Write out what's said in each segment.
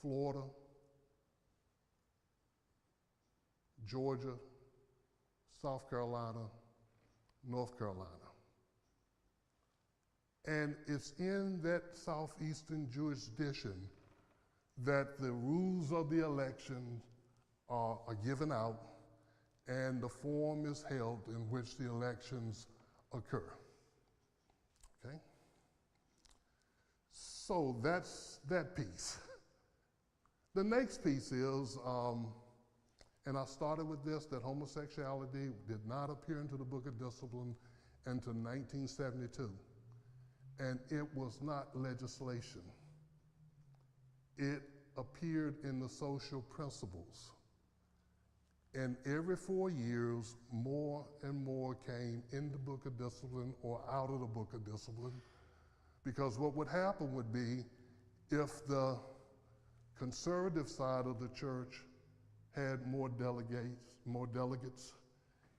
Florida, Georgia, South Carolina, North Carolina. And it's in that southeastern jurisdiction that the rules of the election are given out and the forum is held in which the elections occur. Okay? So that's that piece. The next piece is, and I started with this, that homosexuality did not appear into the Book of Discipline until 1972. And it was not legislation. It appeared in the social principles. And every 4 years, more and more came in the Book of Discipline or out of the Book of Discipline. Because what would happen would be, if the conservative side of the church had more delegates,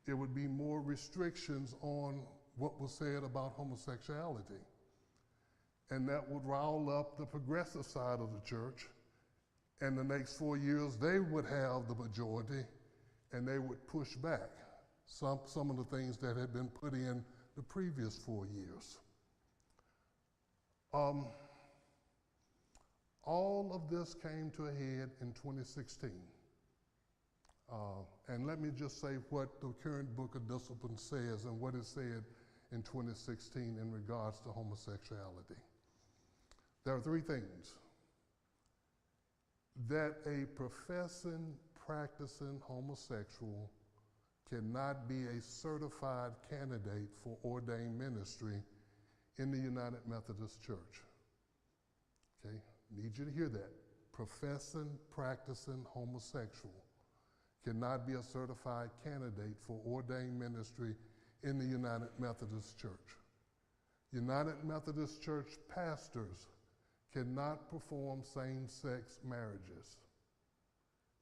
it would be more restrictions on what was said about homosexuality. And that would rile up the progressive side of the church. And the next 4 years, they would have the majority, and they would push back some of the things that had been put in the previous 4 years. All of this came to a head in 2016. And let me just say what the current Book of Discipline says and what it said in 2016 in regards to homosexuality. There are three things: that a professing, practicing homosexual cannot be a certified candidate for ordained ministry in the United Methodist Church. Okay, need you to hear that. Professing, practicing homosexual cannot be a certified candidate for ordained ministry in the United Methodist Church. United Methodist Church pastors cannot perform same-sex marriages.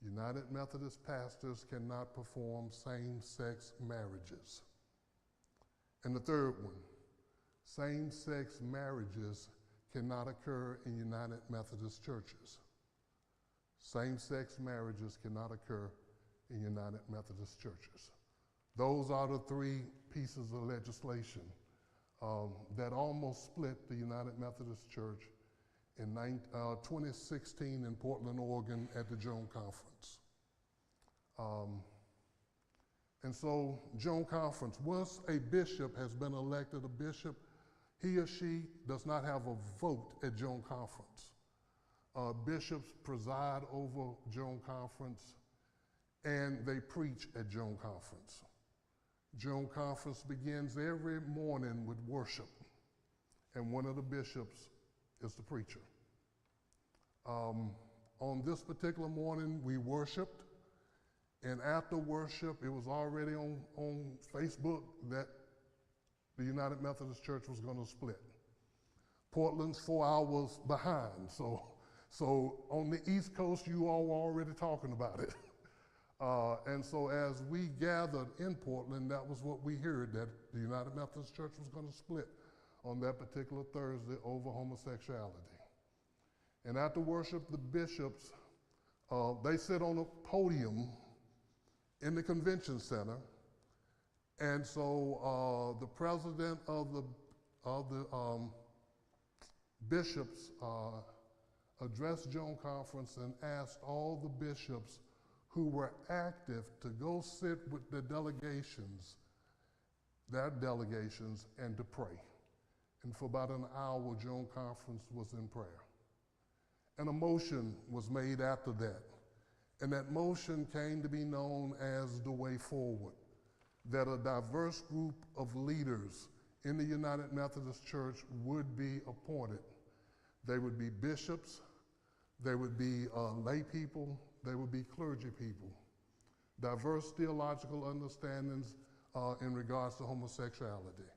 United Methodist pastors cannot perform same-sex marriages. And the third one, same-sex marriages cannot occur in United Methodist churches. Same-sex marriages cannot occur in United Methodist churches. Those are the three pieces of legislation that almost split the United Methodist Church in 2016 in Portland, Oregon at the Joan Conference. And so Joan Conference, once a bishop has been elected a bishop, he or she does not have a vote at Joan Conference. Bishops preside over Joan Conference and they preach at Joan Conference. Joan Conference begins every morning with worship, and one of the bishops is the preacher. On this particular morning, we worshiped, and after worship, it was already on Facebook that the United Methodist Church was going to split. Portland's 4 hours behind, so on the East Coast, you all were already talking about it. And so as we gathered in Portland, that was what we heard, that the United Methodist Church was going to split on that particular Thursday over homosexuality. And after worship, the bishops, they sit on a podium in the convention center. And so the president of the bishops addressed Joan Conference and asked all the bishops who were active to go sit with their delegations, and to pray. And for about an hour, Joan Conference was in prayer. And a motion was made after that. And that motion came to be known as the way forward, that a diverse group of leaders in the United Methodist Church would be appointed. They would be bishops, they would be lay people, they would be clergy people. Diverse theological understandings in regards to homosexuality.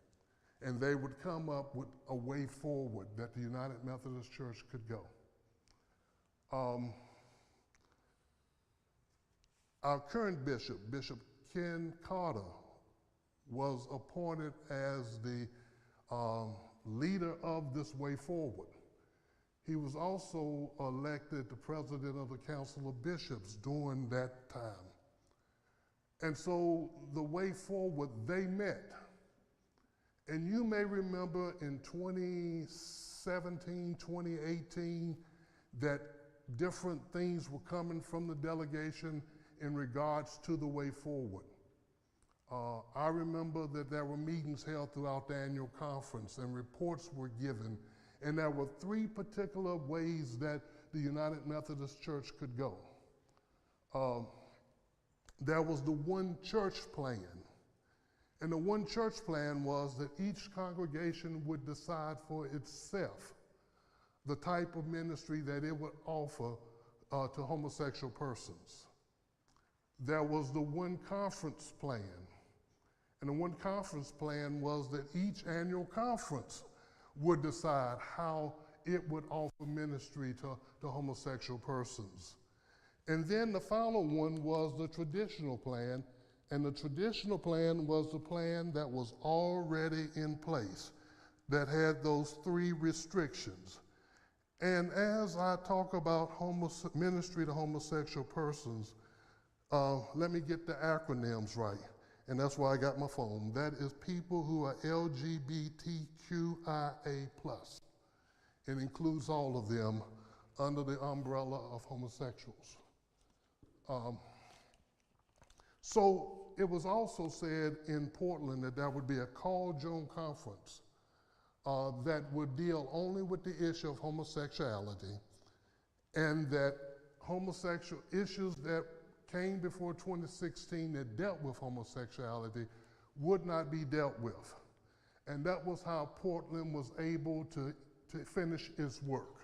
And they would come up with a way forward that the United Methodist Church could go. Our current bishop, Bishop Ken Carter, was appointed as the leader of this way forward. He was also elected the president of the Council of Bishops during that time. And so the way forward, they met. And you may remember in 2017, 2018, that different things were coming from the delegation in regards to the way forward. I remember that there were meetings held throughout the annual conference and reports were given, and there were three particular ways that the United Methodist Church could go. There was the one church plan, and the one church plan was that each congregation would decide for itself the type of ministry that it would offer to homosexual persons. There was the one conference plan. And the one conference plan was that each annual conference would decide how it would offer ministry to homosexual persons. And then the final one was the traditional plan, and the traditional plan was the plan that was already in place, that had those three restrictions. And as I talk about ministry to homosexual persons, let me get the acronyms right. And that's why I got my phone. That is people who are LGBTQIA+. It includes all of them under the umbrella of homosexuals. So it was also said in Portland that there would be a call Joan conference that would deal only with the issue of homosexuality, and that homosexual issues that came before 2016 that dealt with homosexuality would not be dealt with. And that was how Portland was able to finish its work.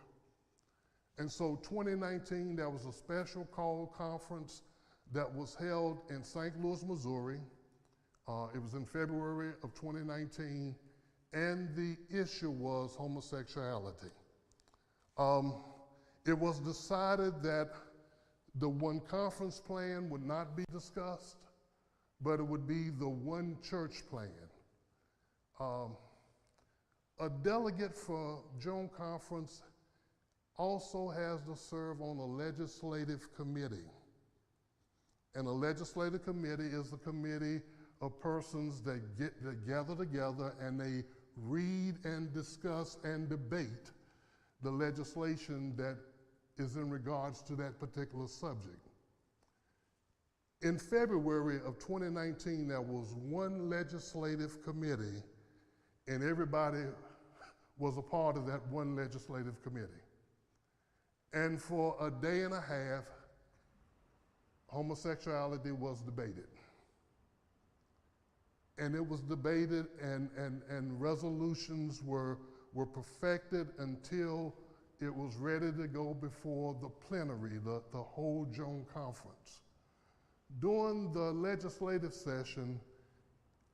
And so 2019, there was a special call conference that was held in St. Louis, Missouri. It was in February of 2019, and the issue was homosexuality. It was decided that the one conference plan would not be discussed, but it would be the one church plan. A delegate for Joan Conference also has to serve on a legislative committee. And a legislative committee is a committee of persons that gather together and they read and discuss and debate the legislation that is in regards to that particular subject. In February of 2019, there was one legislative committee, and everybody was a part of that one legislative committee. And for a day and a half, homosexuality was debated. And it was debated, and resolutions were perfected until it was ready to go before the plenary, the whole Joan Conference. During the legislative session,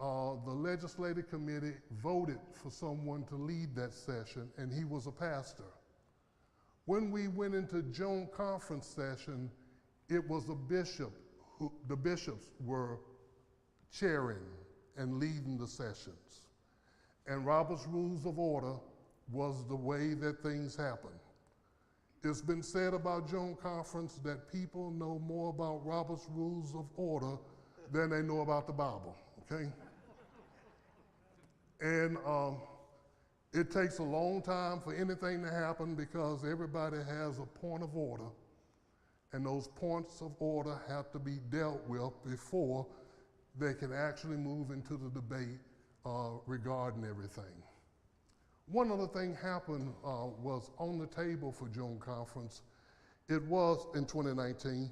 the legislative committee voted for someone to lead that session, and he was a pastor. When we went into Joan Conference session, it was a bishop the bishops were chairing and leading the sessions. And Robert's Rules of Order was the way that things happen. It's been said about Joan Conference that people know more about Robert's Rules of Order than they know about the Bible, okay? And it takes a long time for anything to happen because everybody has a point of order, and those points of order have to be dealt with before they can actually move into the debate regarding everything. One other thing happened was on the table for Joan Conference. It was in 2019,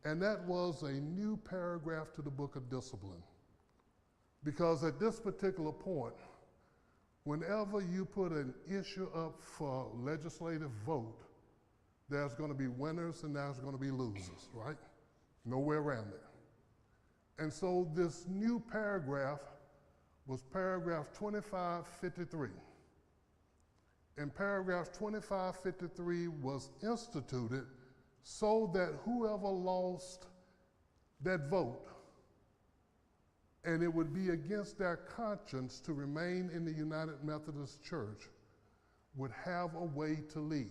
and that was a new paragraph to the Book of Discipline. Because at this particular point, whenever you put an issue up for legislative vote, there's going to be winners and there's going to be losers, right? No way around it. And so this new paragraph was paragraph 2553. And paragraph 2553 was instituted so that whoever lost that vote, and it would be against their conscience to remain in the United Methodist Church, would have a way to leave.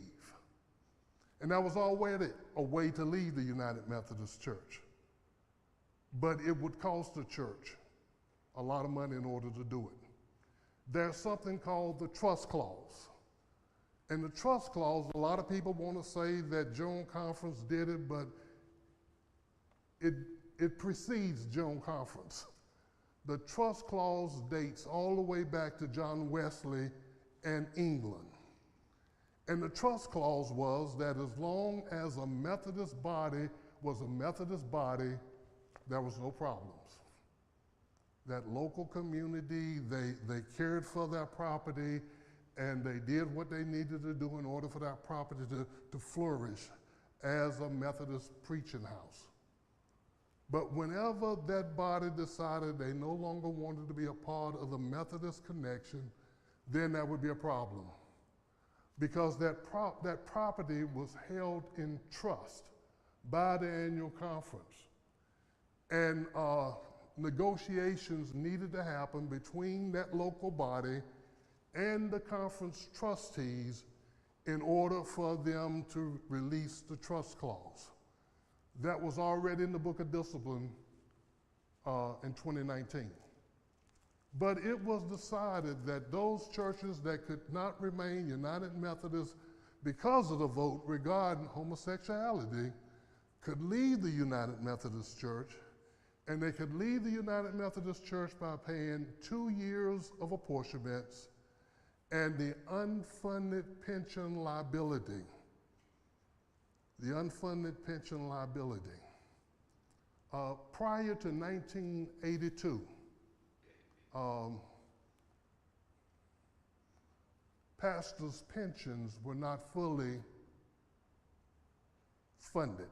And that was already a way to leave the United Methodist Church. But it would cost the church a lot of money in order to do it. There's something called the trust clause. And the trust clause, a lot of people want to say that General Conference did it, but it precedes General Conference. The trust clause dates all the way back to John Wesley and England. And the trust clause was that as long as a Methodist body was a Methodist body, there was no problems. That local community, they cared for their property, and they did what they needed to do in order for that property to flourish as a Methodist preaching house. But whenever that body decided they no longer wanted to be a part of the Methodist connection, then that would be a problem. Because that property was held in trust by the annual conference. And negotiations needed to happen between that local body and the conference trustees in order for them to release the trust clause. That was already in the Book of Discipline in 2019. But it was decided that those churches that could not remain United Methodist because of the vote regarding homosexuality could leave the United Methodist Church, and they could leave the United Methodist Church by paying 2 years of apportionments and the unfunded pension liability. The unfunded pension liability. Prior to 1982, pastors' pensions were not fully funded.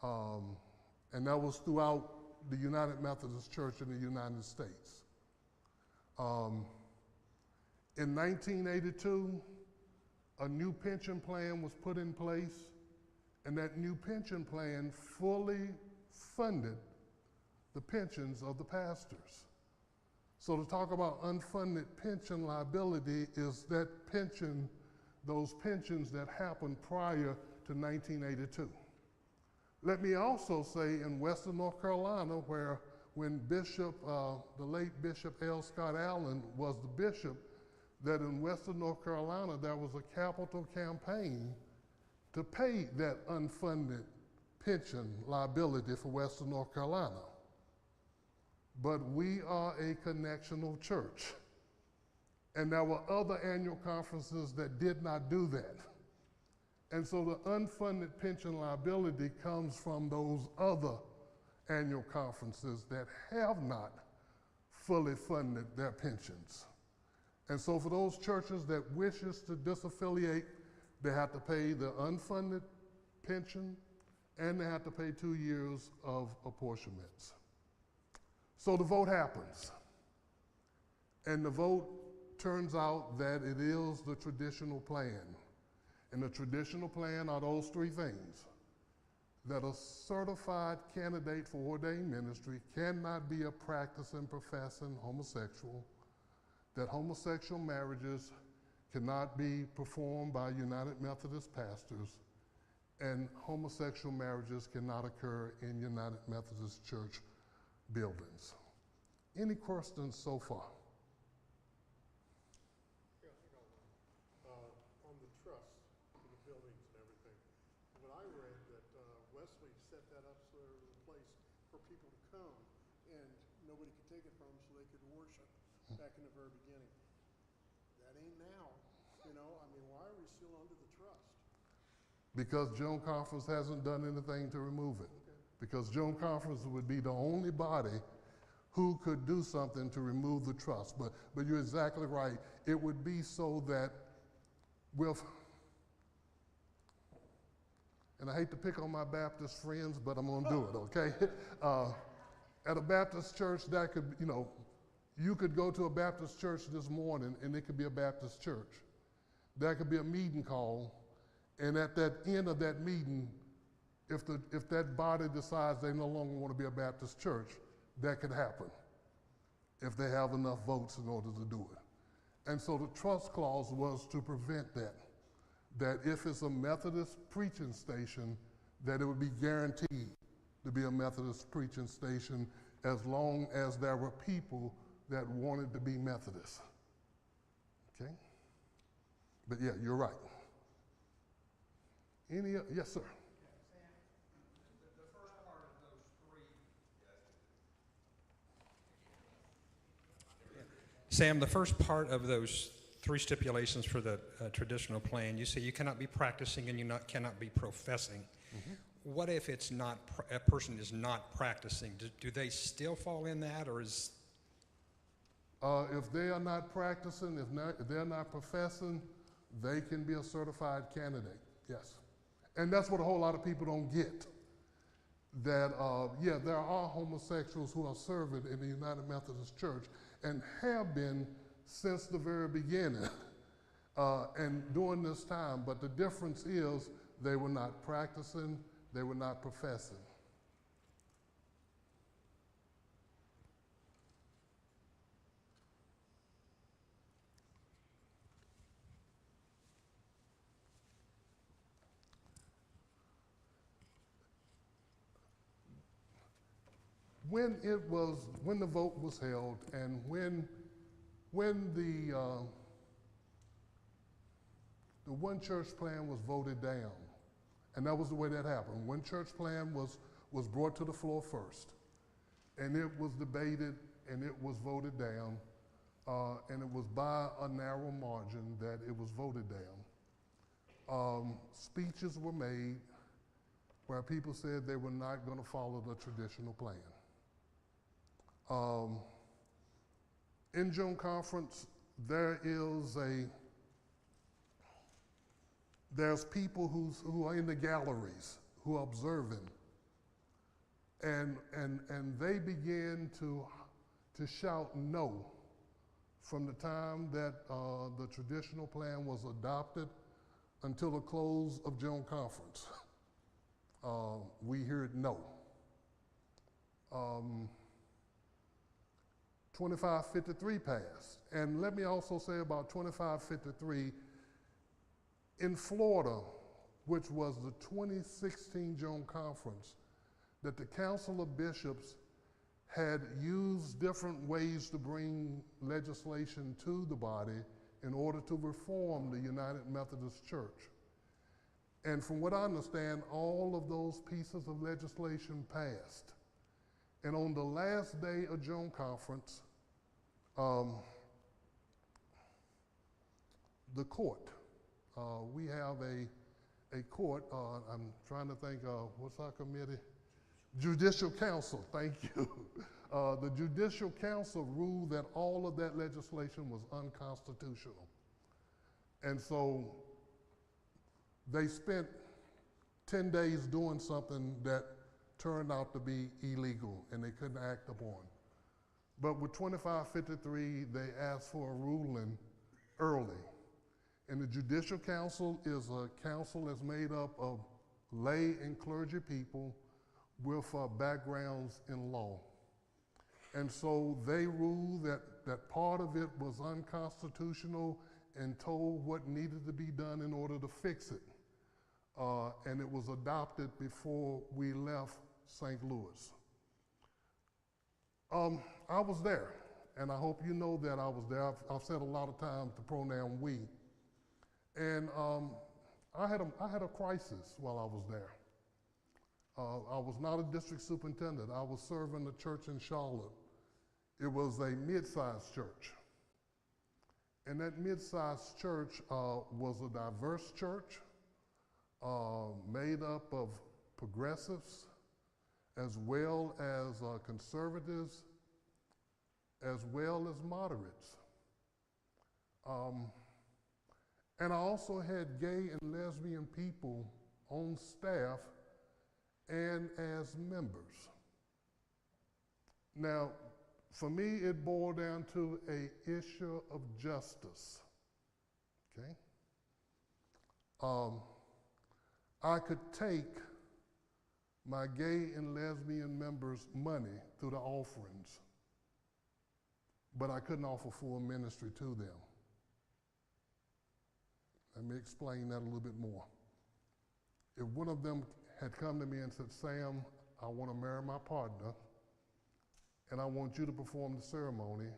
And that was throughout the United Methodist Church in the United States. In 1982, a new pension plan was put in place, and that new pension plan fully funded the pensions of the pastors. So to talk about unfunded pension liability is that pension, those pensions that happened prior to 1982. Let me also say in Western North Carolina, where when Bishop, the late Bishop L. Scott Allen was the bishop, that in Western North Carolina there was a capital campaign to pay that unfunded pension liability for Western North Carolina. But we are a connectional church, and there were other annual conferences that did not do that. And so the unfunded pension liability comes from those other annual conferences that have not fully funded their pensions. And so for those churches that wishes to disaffiliate, they have to pay the unfunded pension, and they have to pay 2 years of apportionments. So the vote happens, and the vote turns out that it is the traditional plan. And the traditional plan are those three things: that a certified candidate for ordained ministry cannot be a practicing, professing homosexual, that homosexual marriages cannot be performed by United Methodist pastors, and homosexual marriages cannot occur in United Methodist Church buildings. Any questions so far? On the trust for the buildings and everything, what I read that Wesley set that up so there was a place for people to come and nobody could take it from them so they could worship back in the very beginning. That ain't now, you know, I mean, why are we still under the trust? Because General Conference hasn't done anything to remove it. Okay. Because General Conference would be the only body who could do something to remove the trust. But you're exactly right. It would be so that and I hate to pick on my Baptist friends, but I'm gonna do it, okay? At a Baptist church, that could, you know, you could go to a Baptist church this morning and it could be a Baptist church. That could be a meeting call, and at that end of that meeting, if that body decides they no longer want to be a Baptist church, that could happen if they have enough votes in order to do it. And so the trust clause was to prevent that. That if it's a Methodist preaching station, that it would be guaranteed to be a Methodist preaching station as long as there were people that wanted to be Methodist. Okay? But yeah, you're right. Yes, sir. Sam, the first part of those three stipulations for the traditional plan, you say you cannot be practicing and cannot be professing. Mm-hmm. What if it's not a person is not practicing? Do they still fall in that, or is? If they are not practicing, if they're not professing, they can be a certified candidate. Yes, and that's what a whole lot of people don't get. That yeah, there are homosexuals who are serving in the United Methodist Church and have been since the very beginning and during this time, but the difference is they were not practicing, they were not professing. When the vote was held and when the one church plan was voted down, and that was the way that happened. One church plan was brought to the floor first, and it was debated and it was voted down, and it was by a narrow margin that it was voted down. Speeches were made where people said they were not going to follow the traditional plan. In June conference, there's people who are in the galleries who are observing, and they begin to shout no from the time that the traditional plan was adopted until the close of June conference. We heard no. 2553 passed. And let me also say about 2553, in Florida, which was the 2016 June Conference, that the Council of Bishops had used different ways to bring legislation to the body in order to reform the United Methodist Church. And from what I understand, all of those pieces of legislation passed. And on the last day of June Conference, the court, we have a court, I'm trying to think, what's our committee? Judicial Council, thank you. The Judicial Council ruled that all of that legislation was unconstitutional. And so they spent 10 days doing something that turned out to be illegal and they couldn't act upon. But with 2553, they asked for a ruling early. And the Judicial Council is a council that's made up of lay and clergy people with backgrounds in law. And so they ruled that part of it was unconstitutional and told what needed to be done in order to fix it. And it was adopted before we left St. Louis. I was there, and I hope you know that I was there. I've said a lot of times the pronoun we. And I had a crisis while I was there. I was not a district superintendent. I was serving a church in Charlotte. It was a mid-sized church. And that mid-sized church was a diverse church made up of progressives as well as conservatives as well as moderates. And I also had gay and lesbian people on staff and as members. Now, for me, it boiled down to an issue of justice, okay? I could take my gay and lesbian members' money through the offerings, but I couldn't offer full ministry to them. Let me explain that a little bit more. If one of them had come to me and said, Sam, I want to marry my partner, and I want you to perform the ceremony,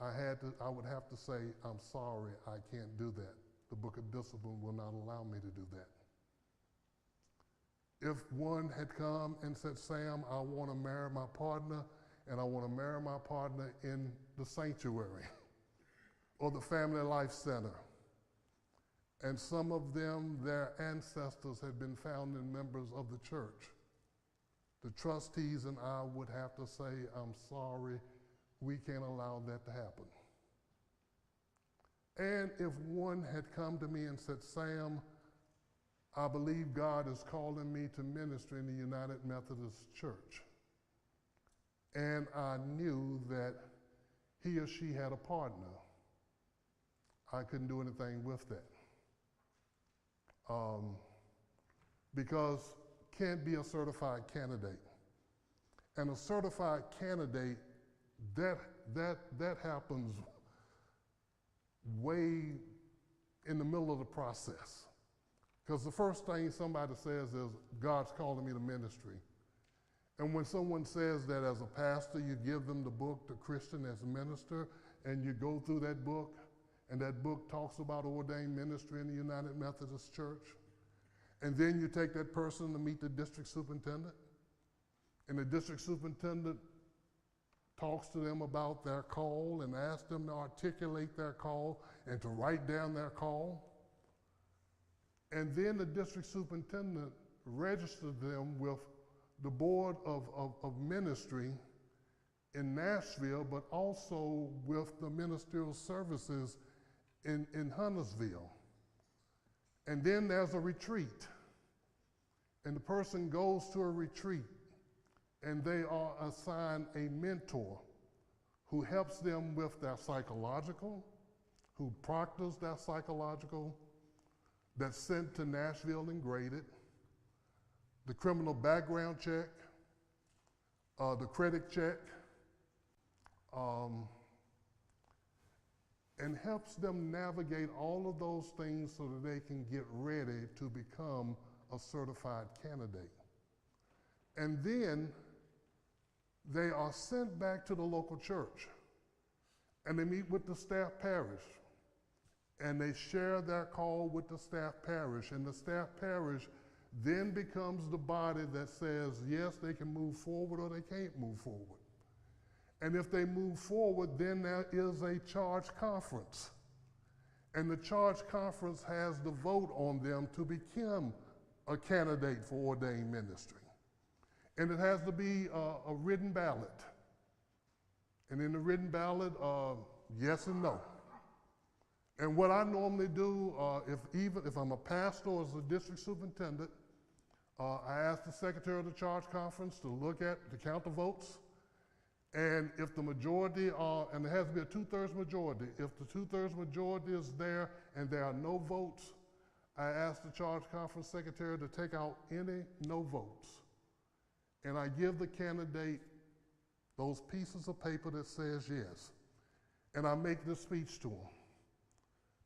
I would have to say, I'm sorry, I can't do that. The Book of Discipline will not allow me to do that. If one had come and said, Sam, I want to marry my partner, and I want to marry my partner in the sanctuary or the Family Life Center, and some of them, their ancestors had been founding members of the church, the trustees and I would have to say, I'm sorry, we can't allow that to happen. And if one had come to me and said, Sam, I believe God is calling me to ministry in the United Methodist Church, and I knew that he or she had a partner, I couldn't do anything with that. Because can't be a certified candidate. And a certified candidate, that happens way in the middle of the process. Because the first thing somebody says is, God's calling me to ministry. And when someone says that as a pastor, you give them the book, The Christian as a Minister, and you go through that book, and that book talks about ordained ministry in the United Methodist Church. And then you take that person to meet the district superintendent, and the district superintendent talks to them about their call and asks them to articulate their call and to write down their call. And then the district superintendent registered them with the Board of Ministry in Nashville, but also with the ministerial services in Huntersville. And then there's a retreat, and the person goes to a retreat, and they are assigned a mentor who helps them with their psychological, who proctors their psychological, that's sent to Nashville and graded, the criminal background check, the credit check, and helps them navigate all of those things so that they can get ready to become a certified candidate. And then they are sent back to the local church, and they meet with the staff parish, and they share their call with the staff parish, and the staff parish then becomes the body that says, yes, they can move forward or they can't move forward. And if they move forward, then there is a charge conference. And the charge conference has the vote on them to become a candidate for ordained ministry. And it has to be a written ballot. And in the written ballot, yes and no. And what I normally do, if I'm a pastor or as a district superintendent, I ask the secretary of the charge conference to count the votes. And if the majority and there has to be a 2/3 majority, if the 2/3 majority is there and there are no votes, I ask the charge conference secretary to take out any no votes. And I give the candidate those pieces of paper that says yes. And I make this speech to them.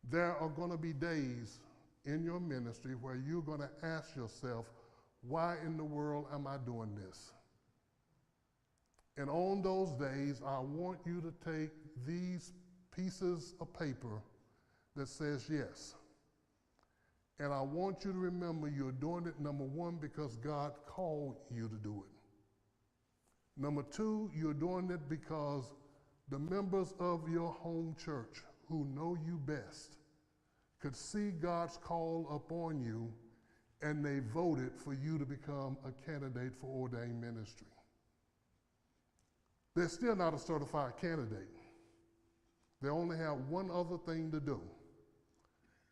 There are going to be days in your ministry where you're going to ask yourself, why in the world am I doing this? And on those days, I want you to take these pieces of paper that says yes. And I want you to remember you're doing it, number one, because God called you to do it. Number two, you're doing it because the members of your home church who know you best could see God's call upon you, and they voted for you to become a candidate for ordained ministry. They're still not a certified candidate. They only have one other thing to do.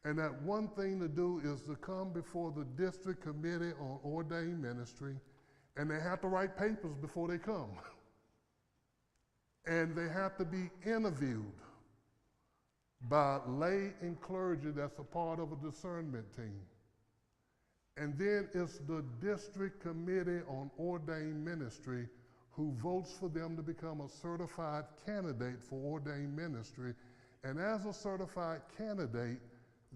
And that one thing to do is to come before the district committee on ordained ministry, and they have to write papers before they come. And they have to be interviewed by lay and clergy that's a part of a discernment team. And then it's the district committee on ordained ministry who votes for them to become a certified candidate for ordained ministry. And as a certified candidate,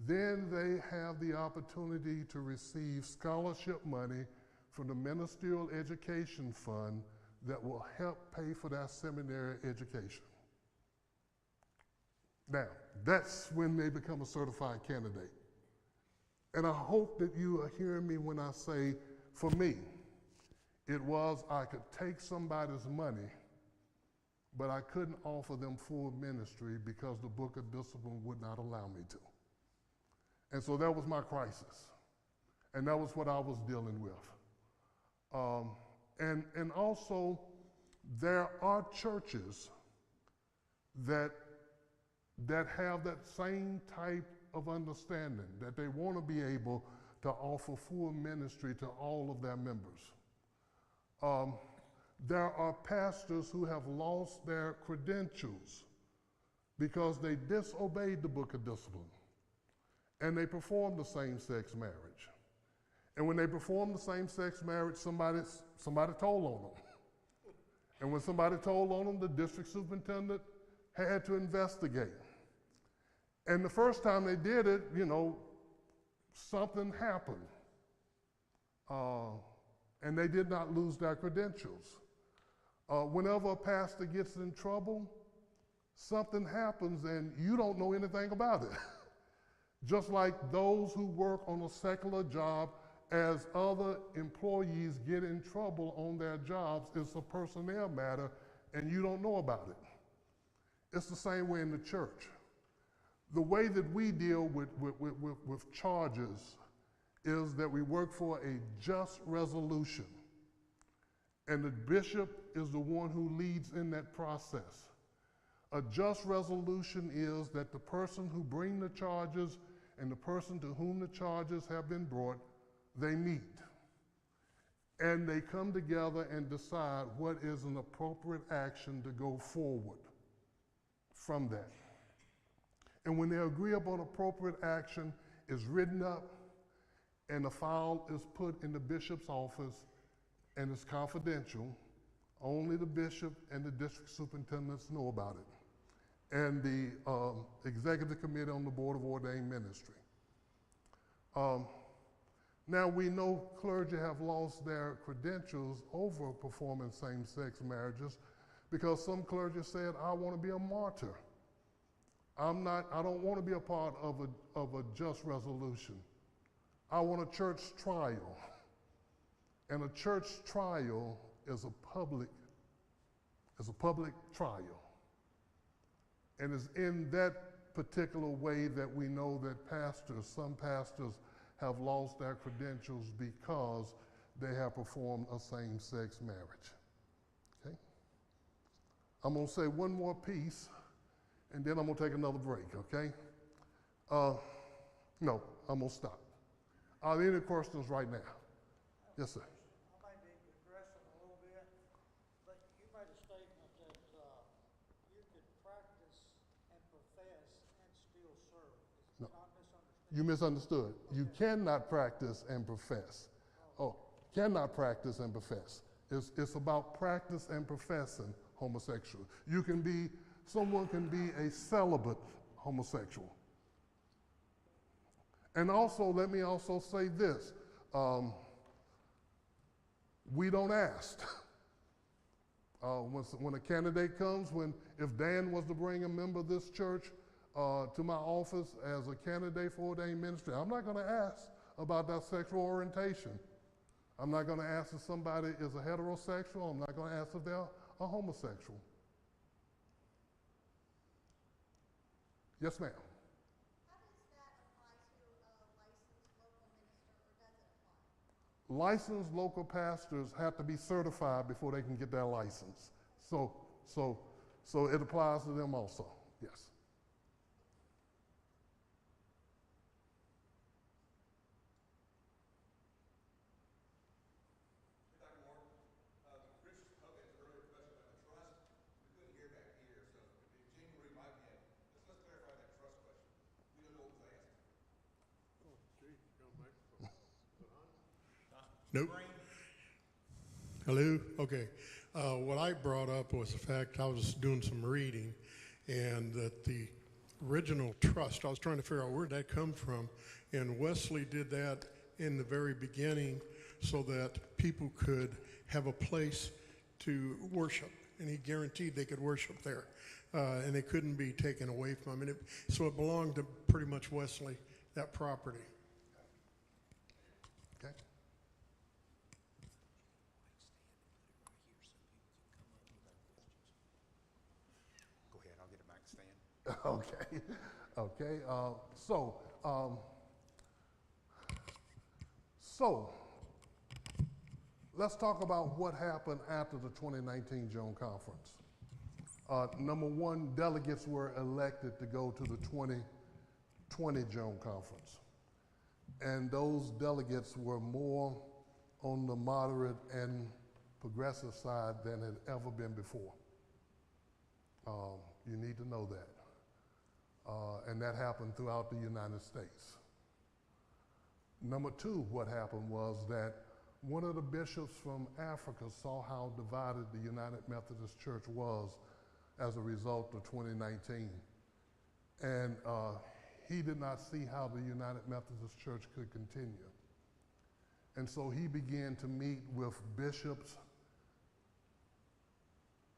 then they have the opportunity to receive scholarship money from the Ministerial Education Fund that will help pay for their seminary education. Now, that's when they become a certified candidate. And I hope that you are hearing me when I say, for me, it was I could take somebody's money, but I couldn't offer them full ministry because the Book of Discipline would not allow me to. And so that was my crisis. And that was what I was dealing with. And also, there are churches that have that same type of understanding, that they want to be able to offer full ministry to all of their members. There are pastors who have lost their credentials because they disobeyed the Book of Discipline and they performed the same-sex marriage. And when they performed the same-sex marriage, somebody told on them. And when somebody told on them, the district superintendent had to investigate. And the first time they did it, something happened. And they did not lose their credentials. Whenever a pastor gets in trouble, something happens and you don't know anything about it. Just like those who work on a secular job, as other employees get in trouble on their jobs, it's a personnel matter and you don't know about it. It's the same way in the church. The way that we deal with charges is that we work for a just resolution. And the bishop is the one who leads in that process. A just resolution is that the person who brings the charges and the person to whom the charges have been brought, they meet. And they come together and decide what is an appropriate action to go forward from that. And when they agree upon appropriate action, it's written up and the file is put in the bishop's office and it's confidential. Only the bishop and the district superintendents know about it, and the executive committee on the Board of Ordained Ministry. Now we know clergy have lost their credentials over performing same-sex marriages because some clergy said, I want to be a martyr. I don't want to be a part of a just resolution. I want a church trial. And a church trial is a public trial. And it's in that particular way that we know that some pastors have lost their credentials because they have performed a same-sex marriage. Okay? I'm going to say one more piece, and then I'm going to take another break, okay? No, I'm going to stop. Are there any questions right now? Yes, sir. I might be aggressive a little bit, but you made a statement that you could practice and profess and still serve. Is No. it not misunderstood? You misunderstood. You cannot practice and profess. Cannot practice and profess. It's about practice and professing homosexual. Someone can be a celibate homosexual. And also, let me also say this. We don't ask. When a candidate comes, if Dan was to bring a member of this church to my office as a candidate for ordained ministry, I'm not going to ask about their sexual orientation. I'm not going to ask if somebody is a heterosexual. I'm not going to ask if they're a homosexual. Yes, ma'am. How does that apply to a licensed local minister, or does it apply? Licensed local pastors have to be certified before they can get their license. So it applies to them also, yes. Dr. Moore, Chris spoke at the earlier question about the trust. We couldn't hear back here, so if Jane Marie might be in, let's clarify that trust question. We don't know what was asked. Oh, gee, you got a microphone. Is it on? Nope. Hello? Okay. What I brought up was the fact I was doing some reading and that the original trust. I was trying to figure out where'd that come from. And Wesley did that in the very beginning so that people could have a place to worship. And he guaranteed they could worship there. And it couldn't be taken away from him. So it belonged to pretty much Wesley, that property. Okay. Go ahead, I'll get a mic stand. Okay. Okay. So let's talk about what happened after the 2019 Joan Conference. Number one, delegates were elected to go to the 2020 Joan Conference. And those delegates were more on the moderate and progressive side than had ever been before. You need to know that. And that happened throughout the United States. Number two, what happened was that one of the bishops from Africa saw how divided the United Methodist Church was as a result of 2019. And he did not see how the United Methodist Church could continue. And so he began to meet with bishops,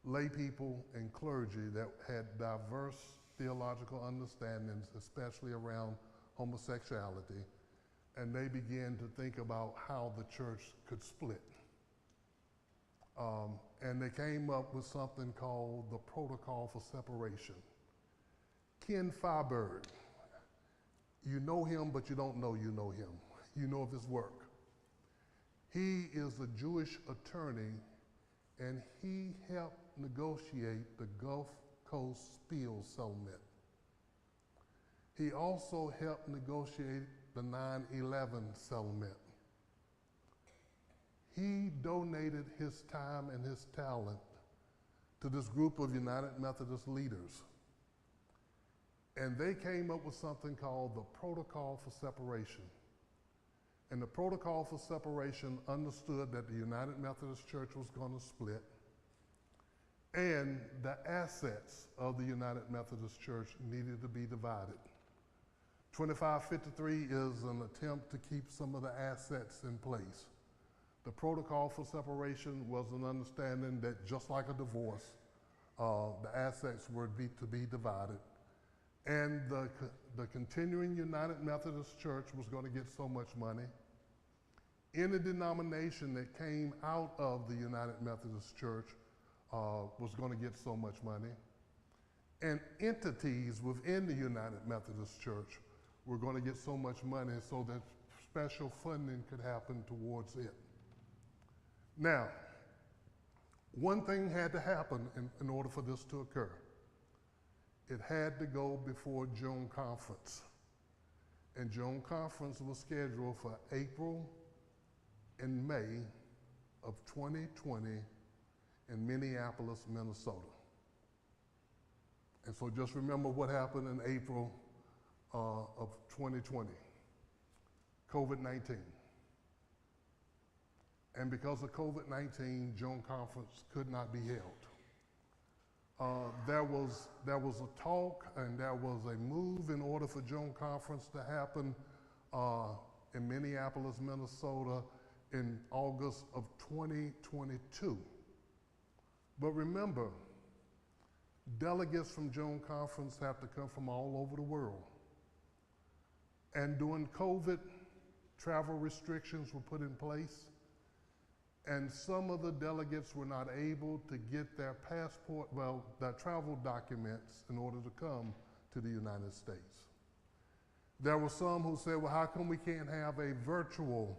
lay people, and clergy that had diverse theological understandings, especially around homosexuality. And they began to think about how the church could split. And they came up with something called the Protocol for Separation. Ken Feiberg, you know him, but you don't know you know him. You know of his work. He is a Jewish attorney, and he helped negotiate the Gulf Coast Spill settlement. He also helped negotiate the 9/11 settlement. He donated his time and his talent to this group of United Methodist leaders. And they came up with something called the Protocol for Separation. And the Protocol for Separation understood that the United Methodist Church was going to split, and the assets of the United Methodist Church needed to be divided. 2553 is an attempt to keep some of the assets in place. The Protocol for Separation was an understanding that just like a divorce, the assets were to be divided. And the continuing United Methodist Church was going to get so much money. Any denomination that came out of the United Methodist Church was going to get so much money. And entities within the United Methodist Church were going to get so much money so that special funding could happen towards it. Now, one thing had to happen in order for this to occur. It had to go before Joan Conference. And Joan Conference was scheduled for April and May of 2020 in Minneapolis, Minnesota. And so just remember what happened in April of 2020, COVID-19. And because of COVID-19, Joan Conference could not be held. There was a talk and there was a move in order for Joan Conference to happen in Minneapolis, Minnesota in August of 2022. But remember, delegates from Joan Conference have to come from all over the world. And during COVID, travel restrictions were put in place. And some of the delegates were not able to get their their travel documents in order to come to the United States. There were some who said, well, how come we can't have a virtual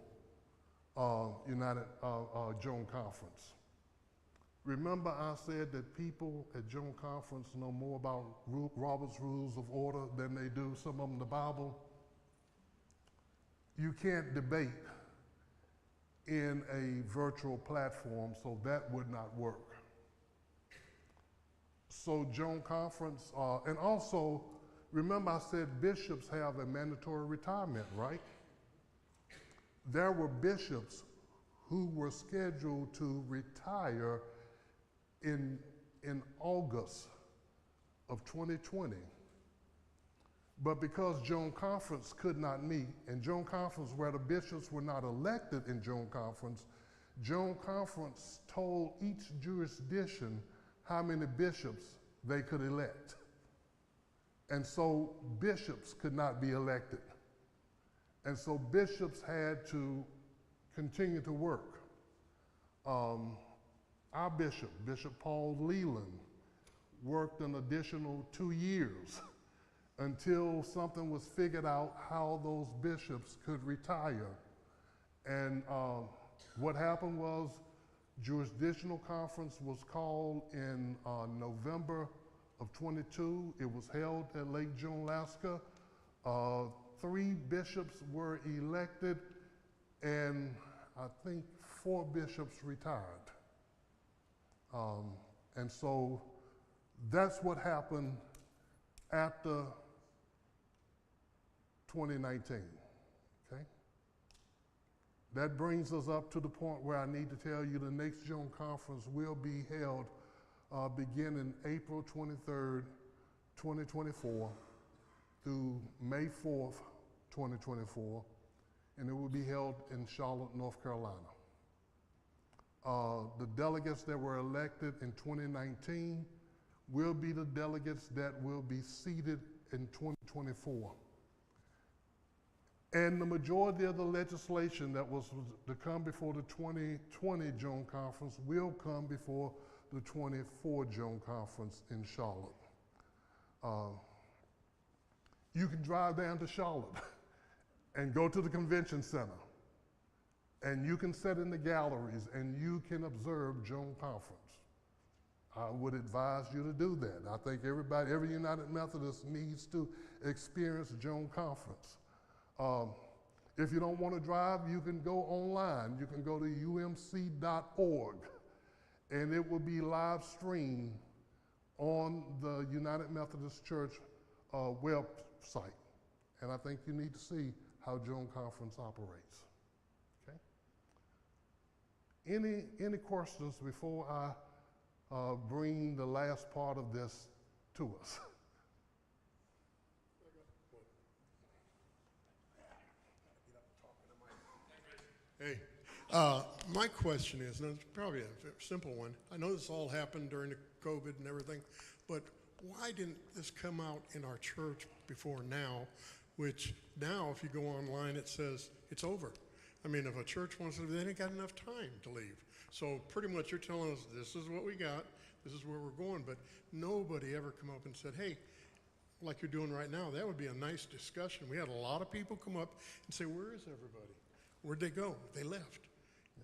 Joan Conference? Remember I said that people at Joan Conference know more about Robert's Rules of Order than they do some of them the Bible? You can't debate in a virtual platform, so that would not work. So Joan Conference, and also, remember I said bishops have a mandatory retirement, right? There were bishops who were scheduled to retire in August of 2020, But because Joan Conference could not meet, and Joan Conference, where the bishops were not elected in Joan Conference, Joan Conference told each jurisdiction how many bishops they could elect. And so bishops could not be elected. And so bishops had to continue to work. Our bishop, Bishop Paul Leland, worked an additional 2 years until something was figured out how those bishops could retire. And what happened was jurisdictional conference was called in November of 22. It was held at Lake Junelasca. 3 bishops were elected, and I think 4 bishops retired. And so that's what happened after 2019, okay? That brings us up to the point where I need to tell you the next Joan Conference will be held beginning April 23rd, 2024 through May 4th, 2024, and it will be held in Charlotte, North Carolina. The delegates that were elected in 2019 will be the delegates that will be seated in 2024. And the majority of the legislation that was to come before the 2020 Joan Conference will come before the 24 Joan Conference in Charlotte. You can drive down to Charlotte and go to the convention center, and you can sit in the galleries and you can observe Joan Conference. I would advise you to do that. I think every United Methodist needs to experience Joan Conference. If you don't want to drive, you can go online. You can go to umc.org, and it will be live streamed on the United Methodist Church website. And I think you need to see how Joan Conference operates. Okay? Any questions before I bring the last part of this to us? Hey, my question is, and it's probably a simple one. I know this all happened during the COVID and everything, but why didn't this come out in our church before now, which now if you go online it says it's over. I mean, if a church wants to, they ain't got enough time to leave. So pretty much you're telling us this is what we got, this is where we're going, but nobody ever come up and said, hey, like you're doing right now, that would be a nice discussion. We had a lot of people come up and say, where is everybody? Where'd they go? They left,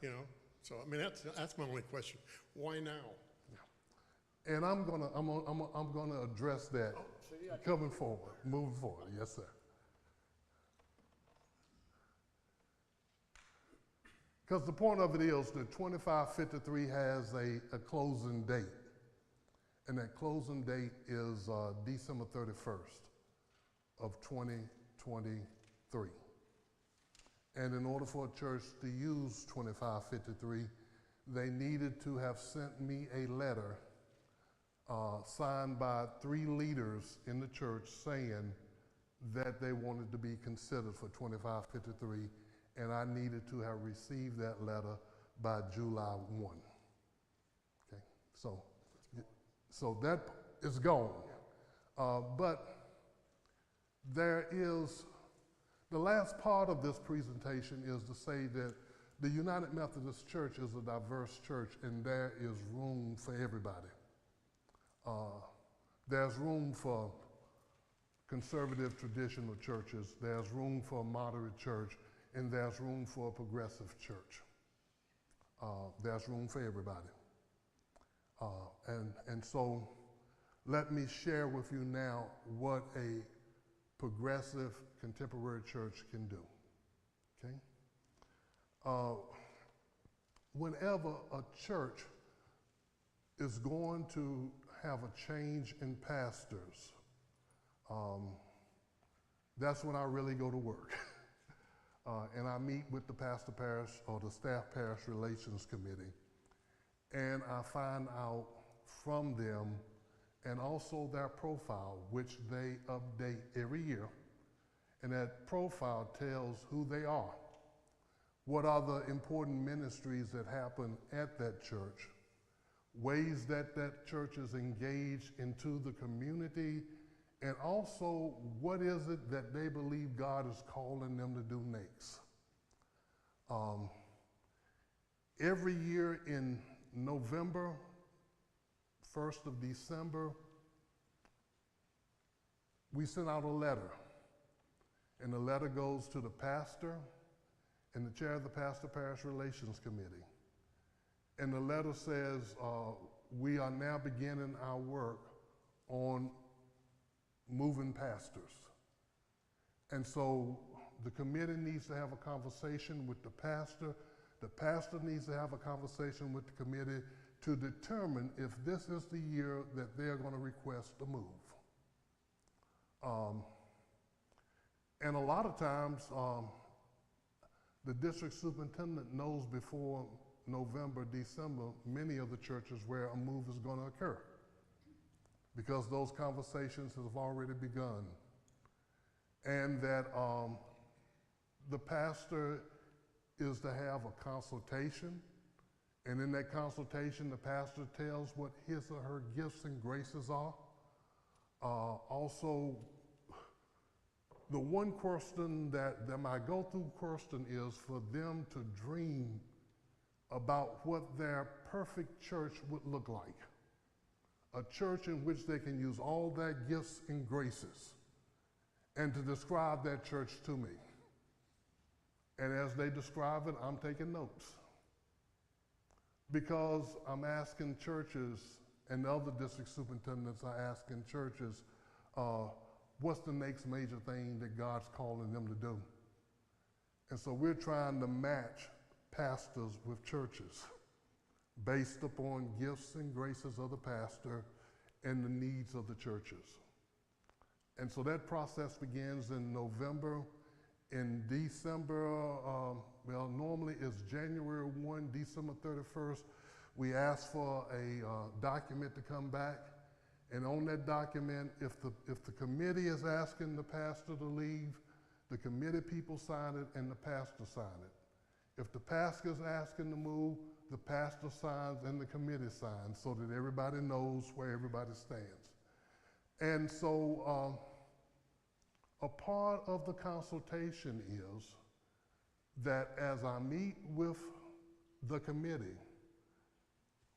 you know? So, I mean, that's my only question. Why now? Yeah. And I'm gonna address that moving forward, yes, sir. Because the point of it is that 2553 has a closing date, and that closing date is December 31st of 2023. And in order for a church to use 2553, they needed to have sent me a letter signed by 3 leaders in the church saying that they wanted to be considered for 2553, and I needed to have received that letter by July 1. Okay, so that is gone. But there is, the last part of this presentation is to say that the United Methodist Church is a diverse church, and there is room for everybody. There's room for conservative traditional churches, there's room for a moderate church, and there's room for a progressive church. There's room for everybody. And so let me share with you now what a progressive contemporary church can do, okay? Whenever a church is going to have a change in pastors, that's when I really go to work. And I meet with the pastor parish or the staff parish relations committee, and I find out from them and also their profile, which they update every year. And that profile tells who they are, what are the important ministries that happen at that church, ways that that church is engaged into the community, and also what is it that they believe God is calling them to do next. Every year in November, 1st of December, we send out a letter. And the letter goes to the pastor and the chair of the Pastor Parish Relations Committee. And the letter says, we are now beginning our work on moving pastors. And so the committee needs to have a conversation with the pastor needs to have a conversation with the committee to determine if this is the year that they're going to request a move. And a lot of times, the district superintendent knows before November, December, many of the churches where a move is going to occur because those conversations have already begun. And that the pastor is to have a consultation, and in that consultation, the pastor tells what his or her gifts and graces are. Also, the one question that my go-to question is for them to dream about what their perfect church would look like. A church in which they can use all their gifts and graces, and to describe that church to me. And as they describe it, I'm taking notes. Because I'm asking churches, and the other district superintendents are asking churches, what's the next major thing that God's calling them to do? And so we're trying to match pastors with churches based upon gifts and graces of the pastor and the needs of the churches. And so that process begins in November. In December, well, normally it's January 1, December 31st, we ask for a document to come back. And on that document, if the committee is asking the pastor to leave, the committee people sign it and the pastor sign it. If the pastor is asking to move, the pastor signs and the committee signs so that everybody knows where everybody stands. And so a part of the consultation is that as I meet with the committee,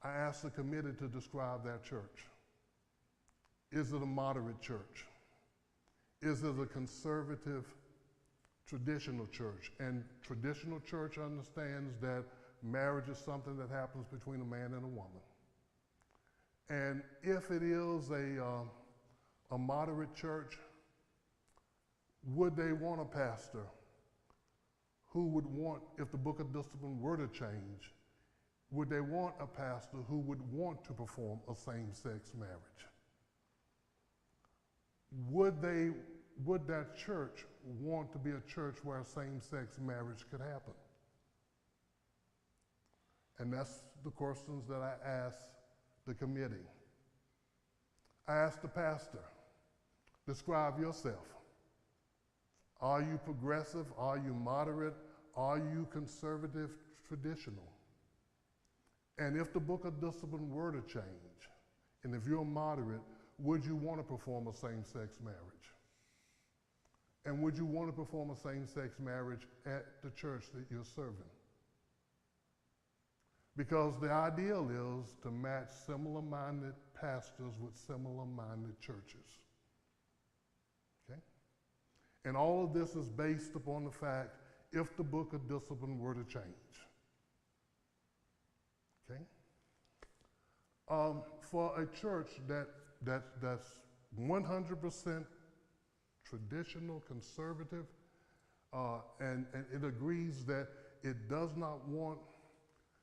I ask the committee to describe their church. Is it a moderate church? Is it a conservative, traditional church? And traditional church understands that marriage is something that happens between a man and a woman. And if it is a moderate church, would they want a pastor who would want, if the book of discipline were to change, would they want a pastor who would want to perform a same-sex marriage? Would that church want to be a church where a same-sex marriage could happen? And that's the questions that I asked the committee. I asked the pastor, describe yourself. Are you progressive? Are you moderate? Are you conservative, traditional? And if the book of discipline were to change, and if you're moderate, would you want to perform a same-sex marriage? And would you want to perform a same-sex marriage at the church that you're serving? Because the ideal is to match similar-minded pastors with similar-minded churches. Okay? And all of this is based upon the fact if the book of discipline were to change. Okay? For a church that's 100% traditional, conservative, and it agrees that it does not want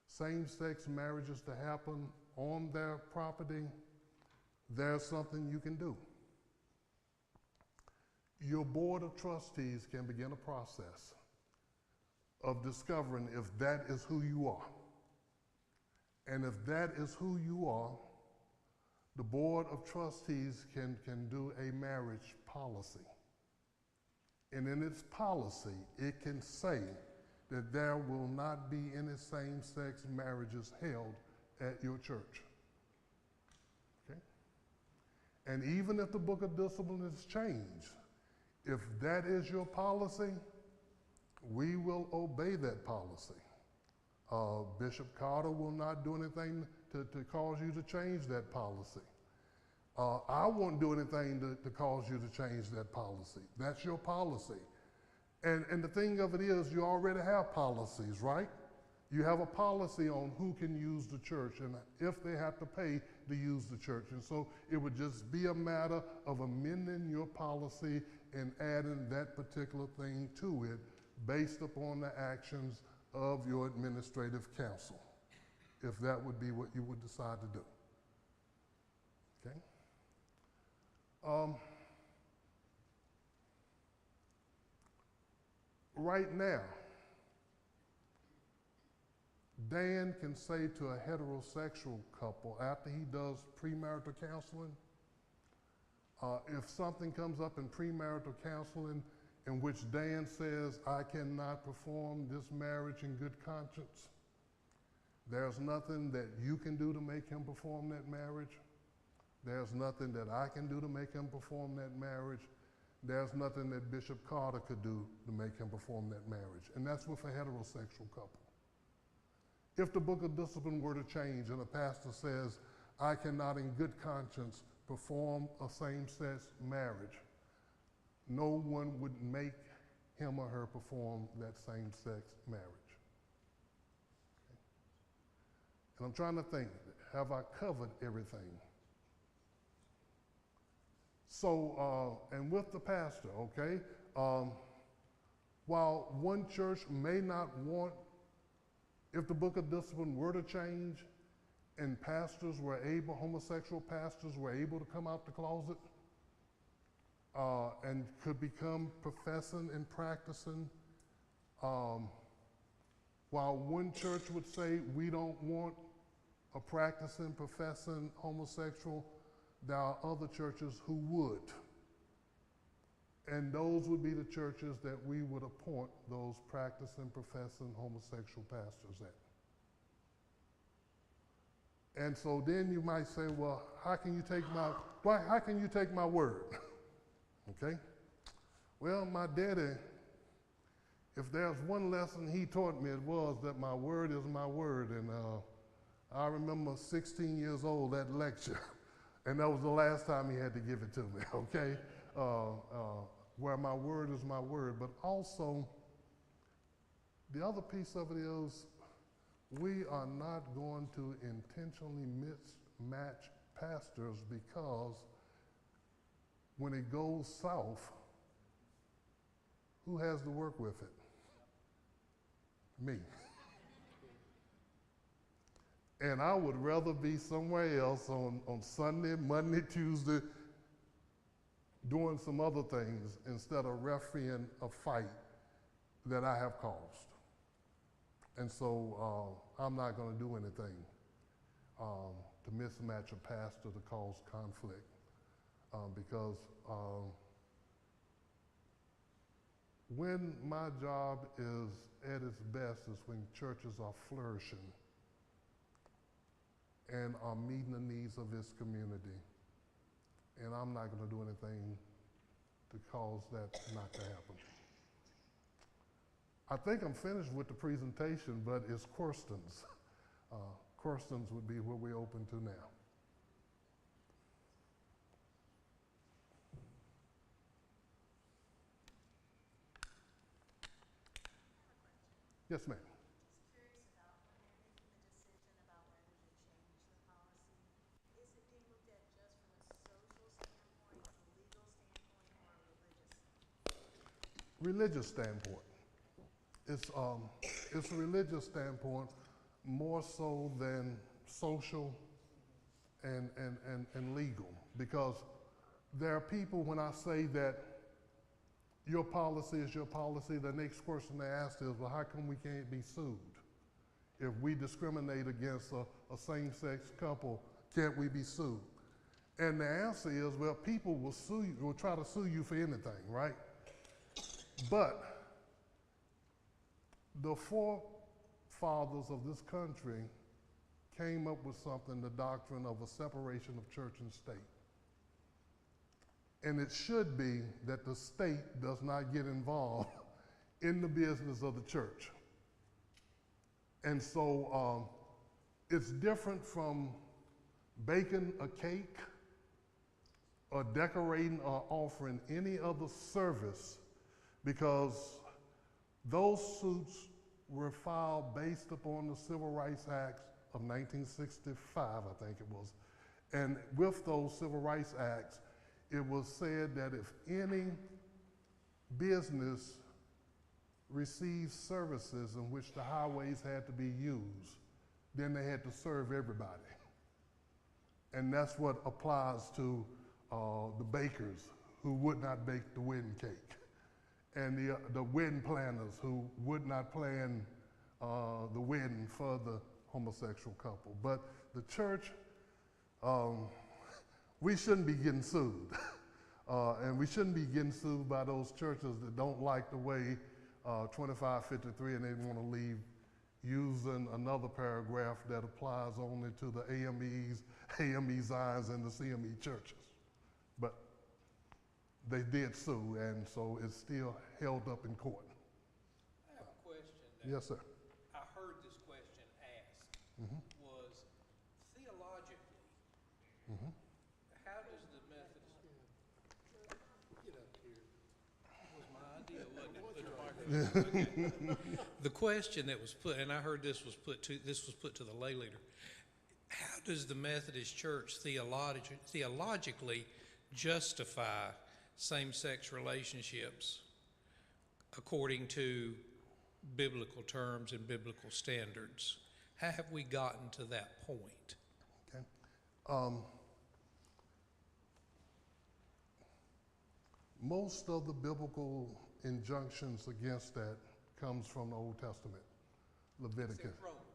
same-sex marriages to happen on their property, there's something you can do. Your board of trustees can begin a process of discovering if that is who you are. And if that is who you are, the Board of Trustees can do a marriage policy. And in its policy, it can say that there will not be any same-sex marriages held at your church. Okay? And even if the Book of Discipline is changed, if that is your policy, we will obey that policy. Bishop Carter will not do anything to cause you to change that policy. I won't do anything to cause you to change that policy. That's your policy. And the thing of it is, you already have policies, right? You have a policy on who can use the church and if they have to pay to use the church. And so it would just be a matter of amending your policy and adding that particular thing to it based upon the actions of your administrative council, if that would be what you would decide to do. Okay? Right now, Dan can say to a heterosexual couple after he does premarital counseling, if something comes up in premarital counseling in which Dan says, I cannot perform this marriage in good conscience, there's nothing that you can do to make him perform that marriage. There's nothing that I can do to make him perform that marriage. There's nothing that Bishop Carter could do to make him perform that marriage. And that's with a heterosexual couple. If the Book of Discipline were to change and a pastor says, I cannot in good conscience perform a same-sex marriage, no one would make him or her perform that same-sex marriage. Okay. And I'm trying to think, have I covered everything? So, and with the pastor, okay, while one church may not want, if the Book of Discipline were to change and pastors were able, homosexual pastors were able to come out the closet and could become professing and practicing, while one church would say we don't want a practicing, professing homosexual, there are other churches who would. And those would be the churches that we would appoint those practicing, professing homosexual pastors at. And so then you might say, well, how can you take my word? Okay? Well, my daddy, if there's one lesson he taught me, it was that my word is my word. And I remember 16 years old, that lecture. And that was the last time he had to give it to me, okay? Where my word is my word. But also, the other piece of it is, we are not going to intentionally mismatch pastors, because when it goes south, who has to work with it? Me. And I would rather be somewhere else on Sunday, Monday, Tuesday, doing some other things instead of refereeing a fight that I have caused. And so I'm not going to do anything to mismatch a pastor to cause conflict, because when my job is at its best is when churches are flourishing and are meeting the needs of its community. And I'm not going to do anything to cause that not to happen. I think I'm finished with the presentation, but it's questions. Questions would be what we're open to now. Yes, ma'am. Just curious about when they're making the decision about whether to change the policy, is it being looked at just from a social standpoint, a legal standpoint, or a religious? Religious standpoint. It's a religious standpoint more so than social and legal, because there are people, when I say that your policy is your policy, the next question they ask is, well, how come we can't be sued? If we discriminate against a same-sex couple, can't we be sued? And the answer is, well, people will sue you, will try to sue you for anything, right? But the forefathers of this country came up with something, the doctrine of a separation of church and state. And it should be that the state does not get involved in the business of the church. And so it's different from baking a cake or decorating or offering any other service, because those suits were filed based upon the Civil Rights Acts of 1965, I think it was. And with those Civil Rights Acts, it was said that if any business received services in which the highways had to be used, then they had to serve everybody. And that's what applies to the bakers who would not bake the wedding cake, and the wedding planners who would not plan the wedding for the homosexual couple. But the church, we shouldn't be getting sued. And we shouldn't be getting sued by those churches that don't like the way 2553 and they want to leave using another paragraph that applies only to the AMEs, AME Zions, and the CME churches. But they did sue, and so it's still held up in court. I have a question. Yes, sir. I heard this question asked, was theologically, how does the Methodist, Get up here. was my idea, wasn't it? Put the microphone. Okay. The question that was put, and I heard this was put to the lay leader. How does the Methodist Church theologically justify same-sex relationships according to biblical terms and biblical standards? How have we gotten to that point? Okay. Most of the biblical injunctions against that comes from the Old Testament, Leviticus. It's in Romans.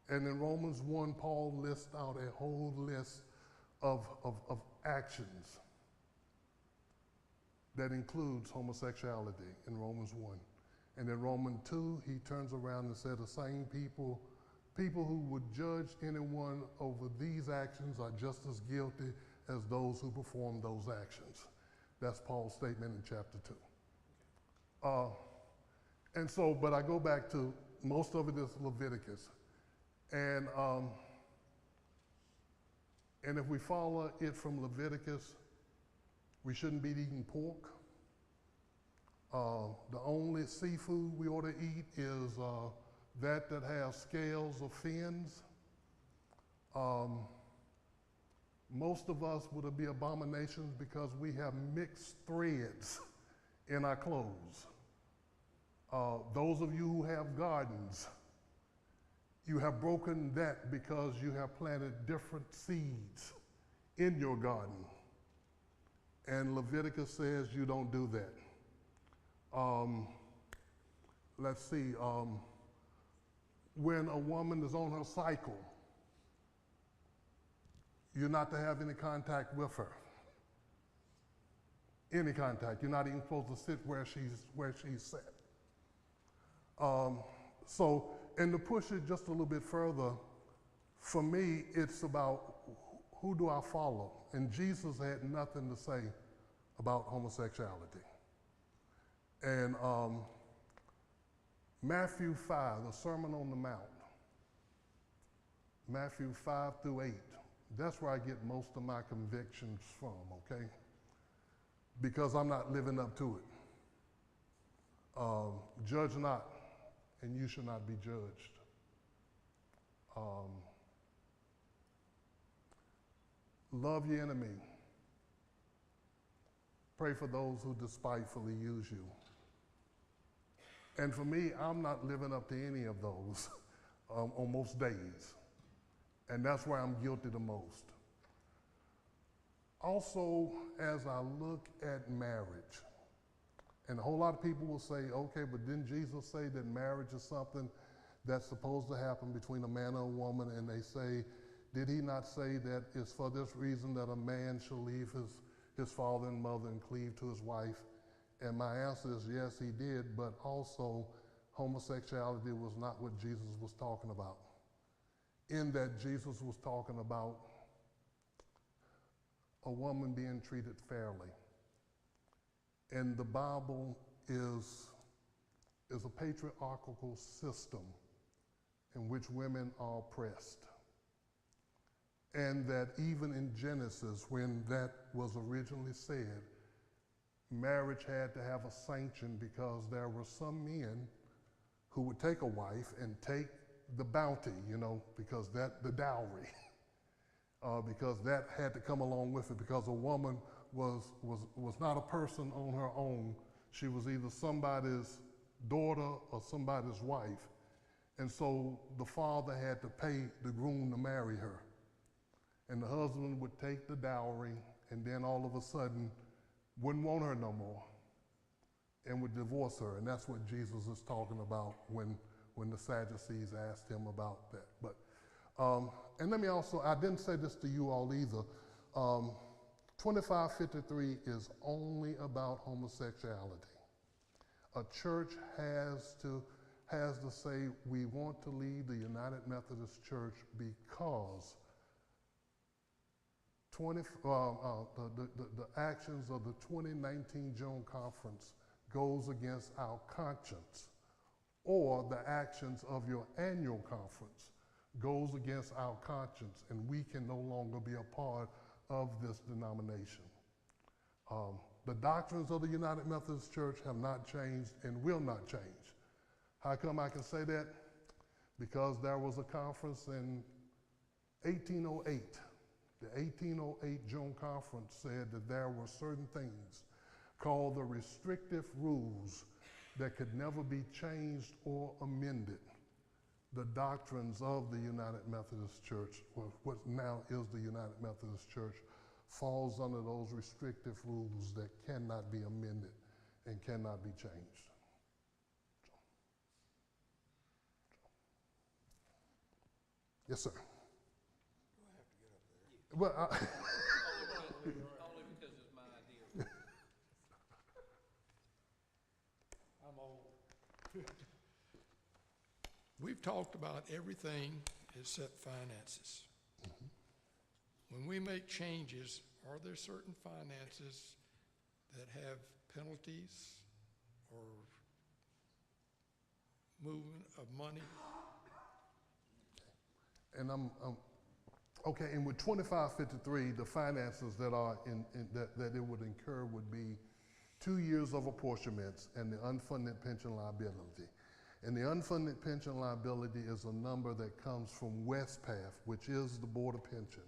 And in Romans 1, Paul lists out a whole list of actions that includes homosexuality in Romans 1. And in Romans 2, he turns around and said the same people who would judge anyone over these actions are just as guilty as those who perform those actions. That's Paul's statement in chapter 2. And so, but I go back to, most of it is Leviticus. And if we follow it from Leviticus, we shouldn't be eating pork. The only seafood we ought to eat is that has scales or fins. Most of us would be abominations because we have mixed threads in our clothes. Those of you who have gardens, you have broken that because you have planted different seeds in your garden. And Leviticus says you don't do that. Let's see, when a woman is on her cycle, you're not to have any contact with her. Any contact. You're not even supposed to sit where she's set. So, and to push it just a little bit further, for me, it's about who do I follow? And Jesus had nothing to say about homosexuality. And Matthew 5, the Sermon on the Mount, Matthew 5 through 8, that's where I get most of my convictions from, okay? Because I'm not living up to it. Judge not, and you shall not be judged. Love your enemy. Pray for those who despitefully use you. And for me, I'm not living up to any of those on most days. And that's where I'm guilty the most. Also, as I look at marriage, and a whole lot of people will say, okay, but didn't Jesus say that marriage is something that's supposed to happen between a man and a woman? And they say did he not say that it's for this reason that a man shall leave his father and mother and cleave to his wife? And my answer is yes, he did, but also homosexuality was not what Jesus was talking about. In that Jesus was talking about a woman being treated fairly. And the Bible is a patriarchal system in which women are oppressed. And that even in Genesis, when that was originally said, marriage had to have a sanction because there were some men who would take a wife and take the bounty, because the dowry, because that had to come along with it, because a woman was not a person on her own. She was either somebody's daughter or somebody's wife. And so the father had to pay the groom to marry her. And the husband would take the dowry and then all of a sudden wouldn't want her no more and would divorce her. And that's what Jesus is talking about when the Sadducees asked him about that. But and let me also, I didn't say this to you all either. 2553 is only about homosexuality. A church has to say, we want to leave the United Methodist Church because the actions of the 2019 June Conference goes against our conscience, or the actions of your annual conference goes against our conscience, and we can no longer be a part of this denomination. The doctrines of the United Methodist Church have not changed and will not change. How come I can say that? Because there was a conference in 1808. The 1808 June Conference said that there were certain things called the restrictive rules that could never be changed or amended. The doctrines of the United Methodist Church, what now is the United Methodist Church, falls under those restrictive rules that cannot be amended and cannot be changed. Yes, sir. Well, Only because it's my idea. I'm old. We've talked about everything except finances. When we make changes, are there certain finances that have penalties or movement of money? And okay, and with 2553, the finances that are that it would incur would be 2 years of apportionments and the unfunded pension liability. And the unfunded pension liability is a number that comes from WestPath, which is the Board of Pension,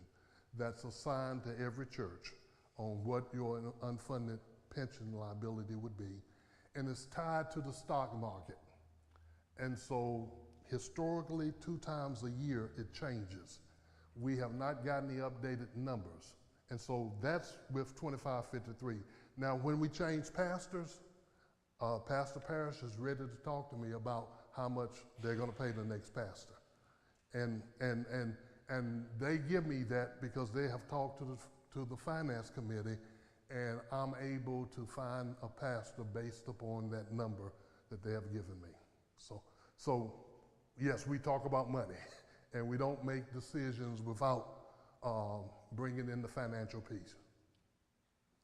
that's assigned to every church on what your unfunded pension liability would be. And it's tied to the stock market. And so historically, 2 times a year, it changes. We have not gotten the updated numbers. And so that's with 2553. Now, when we change pastors, Pastor Parrish is ready to talk to me about how much they're going to pay the next pastor. And they give me that because they have talked to the finance committee, and I'm able to find a pastor based upon that number that they have given me. So yes, we talk about money, and we don't make decisions without bringing in the financial piece.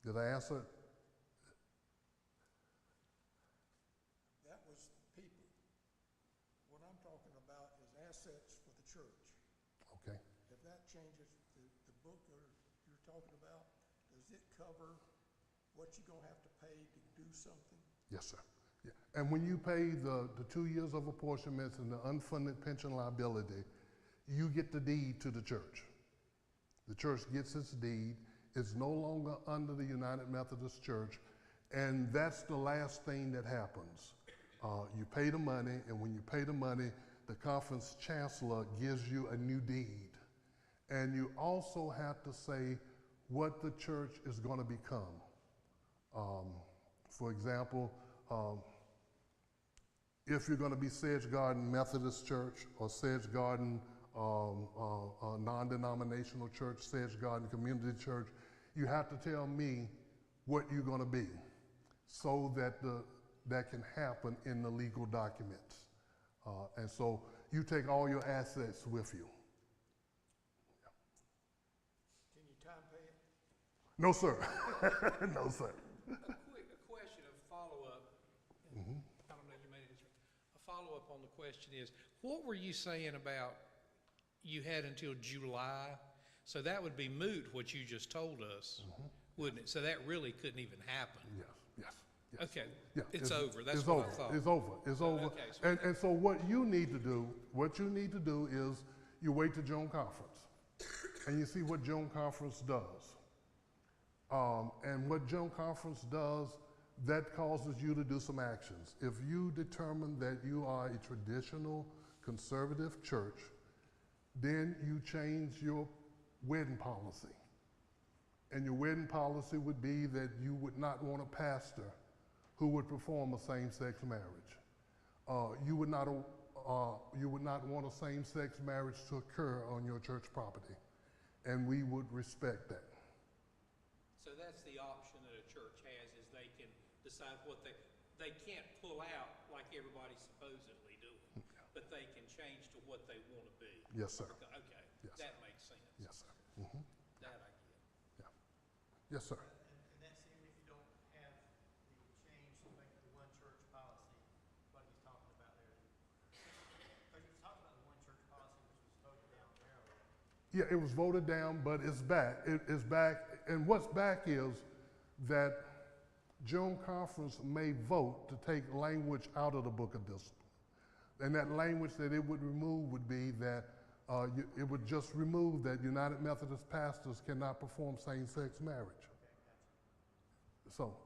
Did I answer it? That was people. What I'm talking about is assets for the church. Okay. If that changes, the book you're talking about, does it cover what you're going to have to pay to do something? Yes, sir. Yeah. And when you pay the 2 years of apportionments and the unfunded pension liability, you get the deed to the church. The church gets its deed. It's no longer under the United Methodist Church, and that's the last thing that happens. You pay the money, and when you pay the money, the conference chancellor gives you a new deed. And you also have to say what the church is going to become. For example, if you're going to be Sedge Garden Methodist Church or Sedge Garden a non-denominational church, Sedge Garden Community Church, you have to tell me what you're going to be so that that can happen in the legal documents. And so you take all your assets with you. Can you time pay it? No, sir. No, sir. A question of follow-up. I don't know, you made it. A follow-up on the question is, what were you saying about you had until July? So that would be moot, what you just told us, wouldn't it? So that really couldn't even happen. Yes, yes. Yes. Okay, Yeah, it's over, that's it's what over. I thought. It's over. It's over. Okay, so- And so what you need to do is you wait to Joan Conference, and you see what Joan Conference does. And what Joan Conference does, that causes you to do some actions. If you determine that you are a traditional conservative church, then you change your wedding policy. And your wedding policy would be that you would not want a pastor who would perform a same-sex marriage. You would not want a same-sex marriage to occur on your church property, and we would respect that. So that's the option that a church has, is they can decide what they can't pull out like everybody's supposedly doing, but they can change to what they want to be. Yes, sir. Okay, Yes, that makes sense. Yes, sir. Mm-hmm. That I get. Yeah. Yes, sir. And that's even if you don't have the change to make the one church policy, what he's talking about there. Because he was talking about the one church policy, which was voted down earlier. Yeah, it was voted down, but it's back. It is back, and what's back is that Joan Conference may vote to take language out of the Book of Discipline. And that language that it would remove would be that it would just remove that United Methodist pastors cannot perform same-sex marriage. So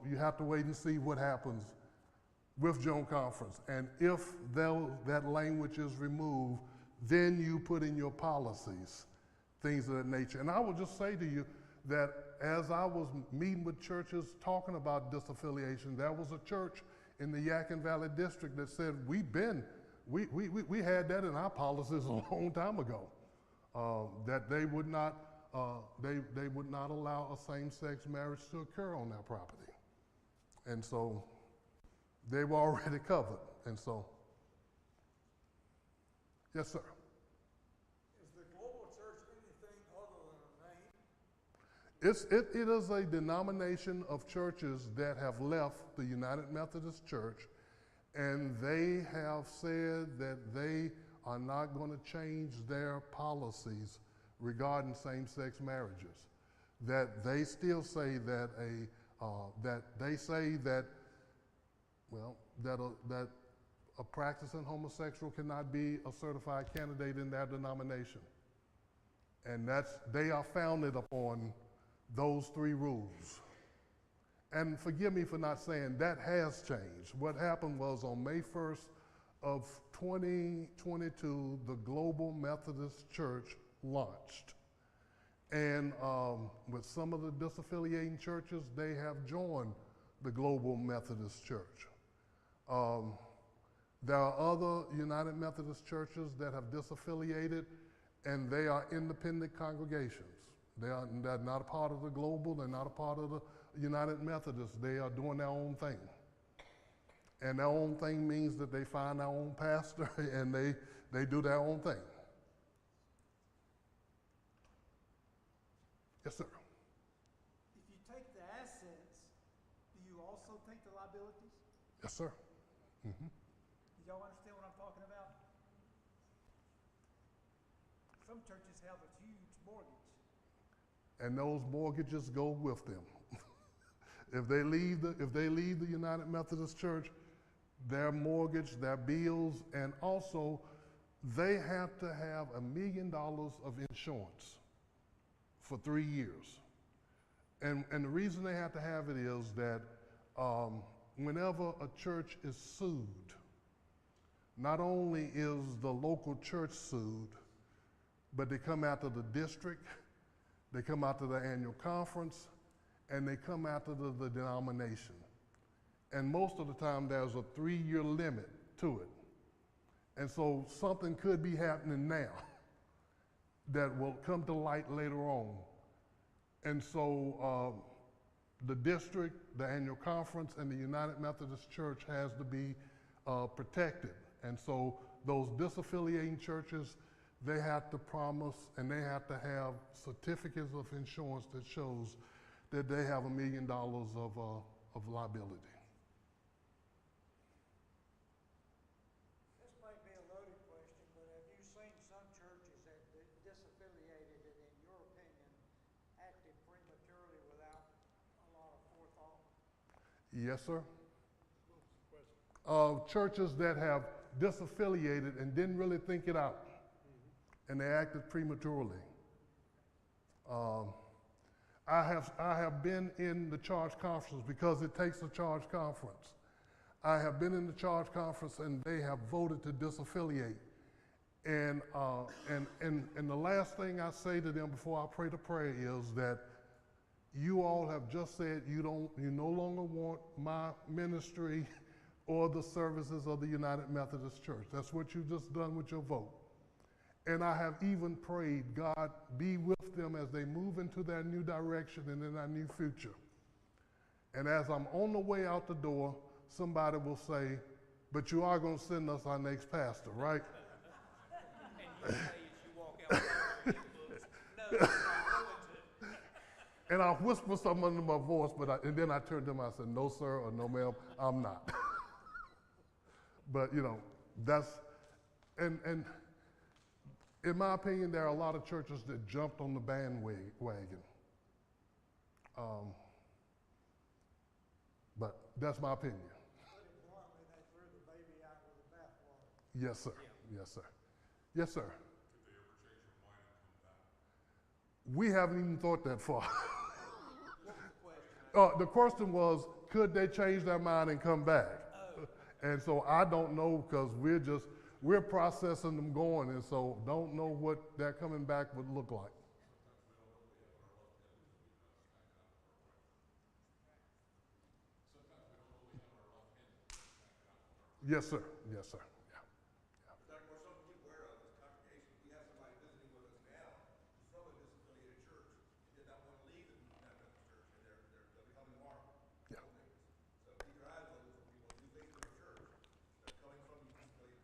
you have to wait and see what happens with Joan Conference. And if that language is removed, then you put in your policies, things of that nature. And I will just say to you that as I was meeting with churches talking about disaffiliation, there was a church in the Yadkin Valley District that said, we had that in our policies a long time ago, that they would not allow a same-sex marriage to occur on their property. And so they were already covered. And so, yes, sir. Is the global church anything other than a name? It is a denomination of churches that have left the United Methodist Church, and they have said that they are not going to change their policies regarding same-sex marriages. That they still say that that a practicing homosexual cannot be a certified candidate in their denomination, and they are founded upon those three rules. And forgive me for not saying that has changed. What happened was on May 1st of 2022, the Global Methodist Church launched. And with some of the disaffiliating churches, they have joined the Global Methodist Church. There are other United Methodist churches that have disaffiliated, and they are independent congregations. They're not a part of the Global, they're not a part of the United Methodist. They are doing their own thing. And their own thing means that they find their own pastor and they do their own thing. Yes, sir. If you take the assets, do you also take the liabilities? Yes, sir. Mm-hmm. Do y'all understand what I'm talking about? Some churches have a huge mortgage. And those mortgages go with them. If they leave the United Methodist Church, their mortgage, their bills, and also they have to have $1 million of insurance for 3 years. And the reason they have to have it is that whenever a church is sued, not only is the local church sued, but they come after the district, they come after the annual conference, and they come after the denomination. And most of the time there's a 3-year limit to it. And so something could be happening now that will come to light later on. And so the district, the annual conference, and the United Methodist Church has to be protected. And so those disaffiliating churches, they have to promise and they have to have certificates of insurance that shows that they have $1 million of liability. This might be a loaded question, but have you seen some churches that disaffiliated and, in your opinion, acted prematurely without a lot of forethought? Yes, sir. Churches that have disaffiliated and didn't really think it out, and they acted prematurely. I have been in the charge conference because it takes a charge conference. I have been in the charge conference and they have voted to disaffiliate. And the last thing I say to them before I pray the prayer is that you all have just said you no longer want my ministry or the services of the United Methodist Church. That's what you've just done with your vote. And I have even prayed, God, be with them as they move into their new direction and in their new future. And as I'm on the way out the door, somebody will say, but you are going to send us our next pastor, right? And you say as you walk out the door, no, I'm not going to. And I whisper something under my voice, and then I turned to them and I said, no, sir, or no, ma'am, I'm not. But, that's, and in my opinion, there are a lot of churches that jumped on the bandwagon. But that's my opinion. Put it bluntly, they threw the baby out with the bathwater. Yes, sir. Yes, sir. Yes, sir. Could they ever change their mind and come back? We haven't even thought that far. What was the question? The question was, could they change their mind and come back? Oh. And so I don't know because we're processing them going, and so don't know what that coming back would look like. Yes, sir. Yes, sir. Yeah. Dr. Moore, something to be aware of is congregation. We have somebody visiting with us now who's from a disaffiliated church and did not want to leave the United Methodist Church, and they're becoming more. Yeah. So keep your eyes open for people who think of their church. They're coming from the church,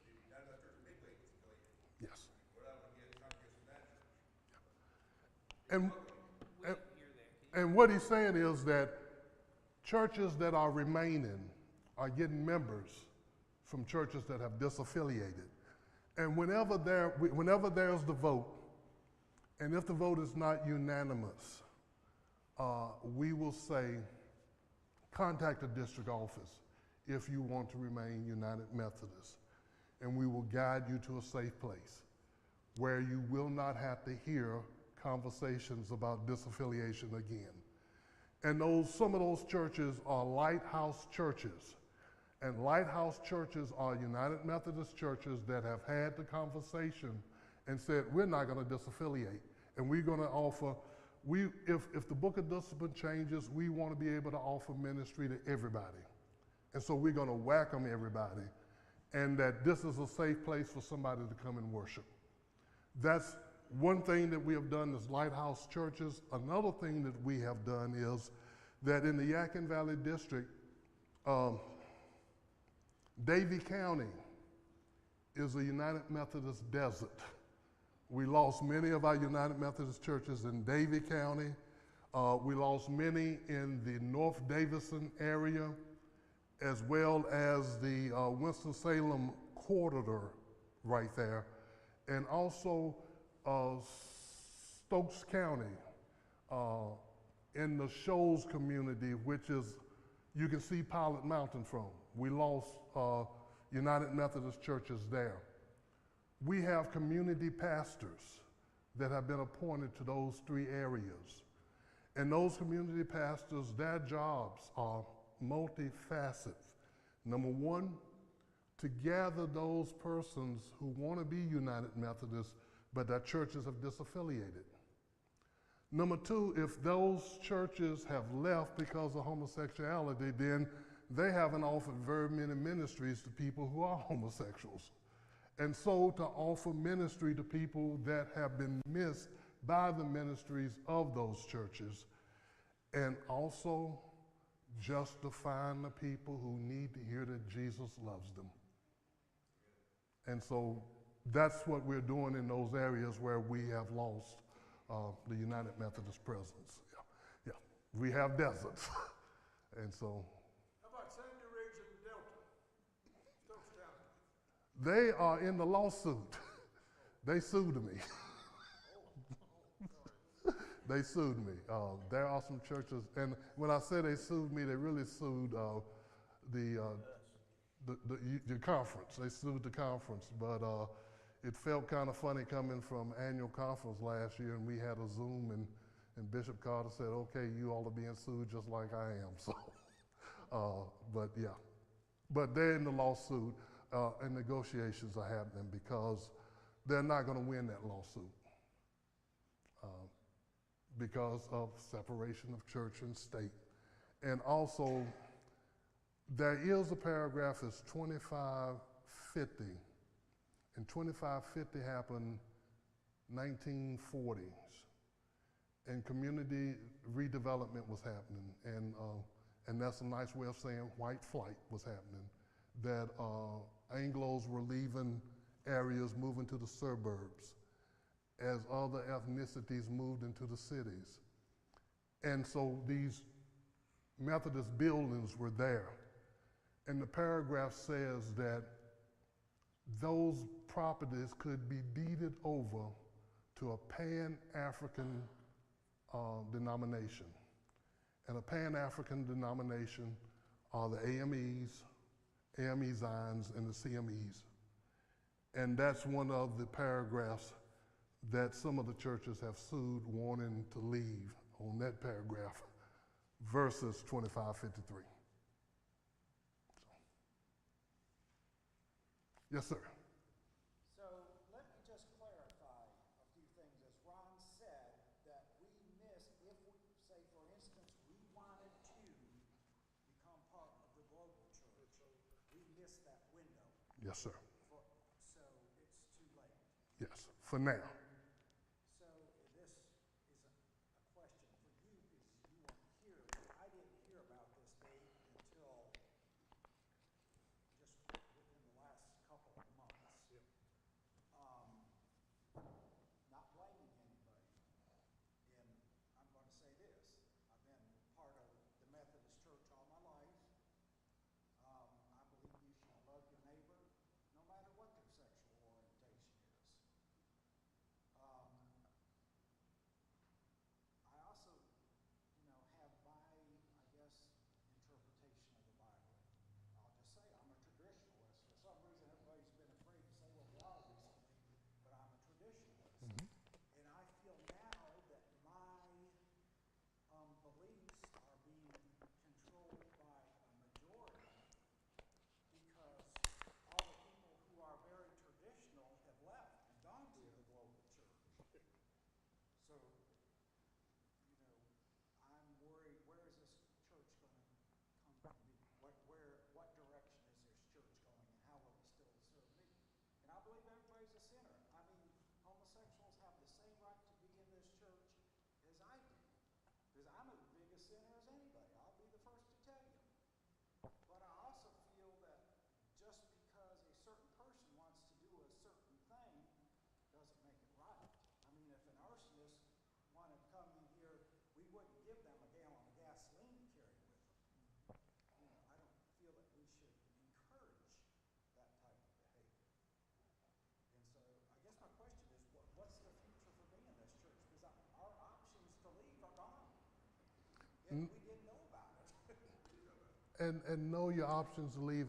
the United Methodist Church in Midway is affiliated. Yes. We're not going to get congregation from that church. And, We didn't hear that. and what he's saying is that churches that are remaining are getting members from churches that have disaffiliated. And whenever there's the vote, and if the vote is not unanimous, we will say, contact the district office if you want to remain United Methodist. And we will guide you to a safe place where you will not have to hear conversations about disaffiliation again. And some of those churches are lighthouse churches. And lighthouse churches are United Methodist churches that have had the conversation and said, we're not going to disaffiliate. And we're going to offer, if the book of discipline changes, we want to be able to offer ministry to everybody. And so we're going to welcome everybody. And that this is a safe place for somebody to come and worship. That's one thing that we have done as lighthouse churches. Another thing that we have done is that in the Yadkin Valley District, Davie County is a United Methodist desert. We lost many of our United Methodist churches in Davie County. We lost many in the North Davison area, as well as the Winston-Salem corridor right there, and also Stokes County in the Shoals community, which is, you can see Pilot Mountain from. We lost United Methodist churches there. We have community pastors that have been appointed to those three areas. And those community pastors, their jobs are multifaceted. Number one, to gather those persons who want to be United Methodist, but their churches have disaffiliated. Number two, if those churches have left because of homosexuality, then they haven't offered very many ministries to people who are homosexuals. And so to offer ministry to people that have been missed by the ministries of those churches, and also just to find the people who need to hear that Jesus loves them. And so that's what we're doing in those areas where we have lost the United Methodist presence. Yeah. We have deserts. And so How about Sandy Ridge and Delta? Stokes County. they are in the lawsuit. They sued me. They sued me. There are some churches, and when I say they sued me, they really sued the conference. They sued the conference, but it felt kind of funny coming from annual conference last year, and we had a Zoom, and Bishop Carter said, okay, you all are being sued just like I am. So, but yeah. But they're in the lawsuit, and negotiations are happening because they're not going to win that lawsuit because of separation of church and state. And also, there is a paragraph that's 2550, and 2550 happened 1940s, and community redevelopment was happening, and that's a nice way of saying white flight was happening, that Anglos were leaving areas, moving to the suburbs, as other ethnicities moved into the cities. And so these Methodist buildings were there. And the paragraph says that those properties could be deeded over to a Pan-African denomination. And a Pan-African denomination are the AMEs, AME Zions, and the CMEs. And that's one of the paragraphs that some of the churches have sued, wanting to leave on that paragraph versus 2553. Yes, sir. So let me just clarify a few things. As Ron said, that we missed, if we, say for instance, we wanted to become part of the global church, we missed that window. Yes, sir. So it's too late. Yes, for now. So this is a question for you because you weren't here. I didn't hear about this date until just within the last couple of months. Not blaming anybody. And I'm going to say this. I've been part of the Methodist Church all my life. I believe you should love your neighbor no matter what their sexual orientation is. I also, have my, I guess, interpretation of the Bible. I'll just say I'm a traditionalist. For some reason, everybody's been afraid to say what we are recently, but I'm a traditionalist. And I feel now that my beliefs are being controlled by a majority because all the people who are very traditional have left and gone to the global church. So, I'm worried, where is this church going to come from? What direction is this church going, and how will it still serve me? And I believe everybody's a sinner. I mean, homosexuals have the same right to be in this church as I do. Because I'm as big a sinner as anybody. I'll be the first to tell you. But I also feel that just because a certain person wants to do a certain thing doesn't make it right. I mean, if an arsonist wanted to come in here, we wouldn't give them a gallon of gasoline to carry with them. I don't feel that we should encourage that type of behavior. And so I guess my question is, what's the future for me in this church? Because our options to leave are gone. And we didn't know about it. And know your options to leave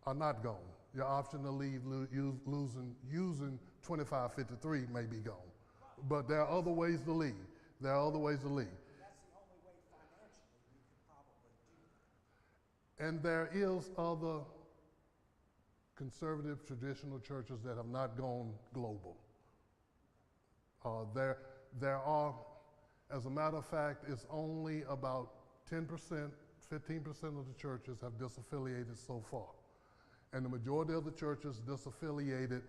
are not gone. Your option to leave using 2553 may be gone. But there are other ways to leave. There are other ways to leave. That's the only way financially we could probably do that. And there is other conservative traditional churches that have not gone global. There are, as a matter of fact, it's only about 10%, 15% of the churches have disaffiliated so far. And the majority of the churches disaffiliated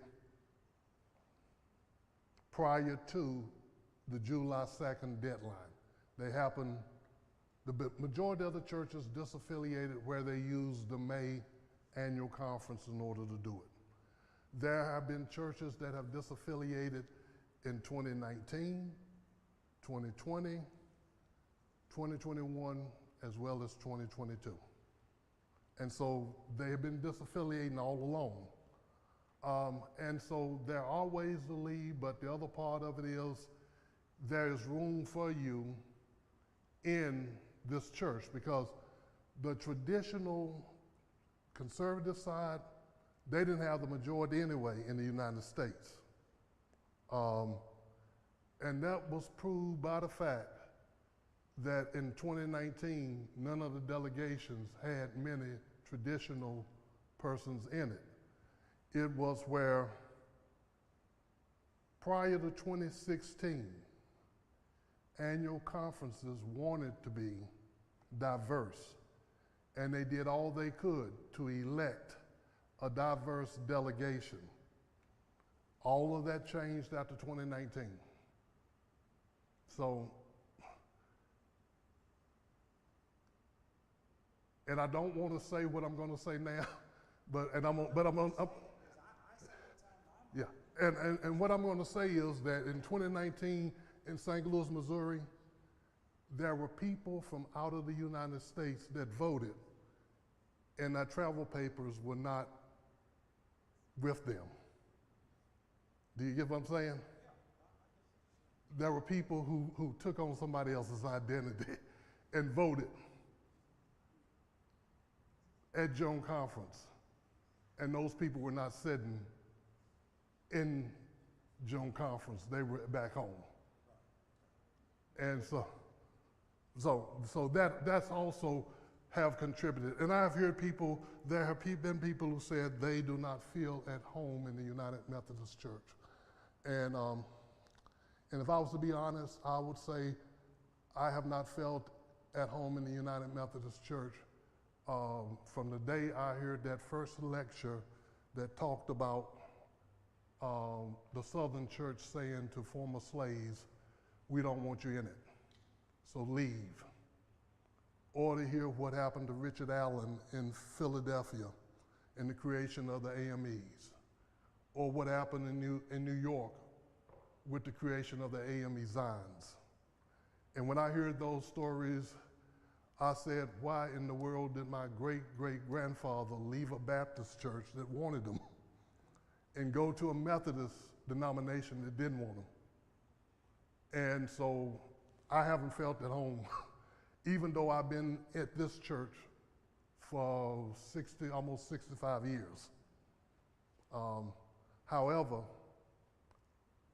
prior to the July 2nd deadline. They happened, the majority of the churches disaffiliated where they used the May annual conference in order to do it. There have been churches that have disaffiliated in 2019, 2020, 2021, as well as 2022. And so they have been disaffiliating all along. And so there are ways to leave, but the other part of it is there is room for you in this church, because the traditional conservative side, they didn't have the majority anyway in the United States. And that was proved by the fact that in 2019, none of the delegations had many traditional persons in it. It was where prior to 2016, annual conferences wanted to be diverse, and they did all they could to elect a diverse delegation. All of that changed after 2019. So, and I don't want to say what I'm going to say now, yeah. And what I'm going to say is that in 2019 in St. Louis, Missouri, there were people from out of the United States that voted, and their travel papers were not with them. Do you get what I'm saying? There were people who took on somebody else's identity and voted at Joan Conference, and those people were not sitting in Joan Conference, they were back home. And so that's also have contributed. And I've heard people, there have been people who said they do not feel at home in the United Methodist Church. And if I was to be honest, I would say I have not felt at home in the United Methodist Church from the day I heard that first lecture that talked about the Southern Church saying to former slaves, "We don't want you in it, so leave." Or to hear what happened to Richard Allen in Philadelphia in the creation of the AMEs, or what happened in New York with the creation of the AME Zions. And when I heard those stories, I said, why in the world did my great-great-grandfather leave a Baptist church that wanted him and go to a Methodist denomination that didn't want him? And so I haven't felt at home, even though I've been at this church for almost 65 years. However,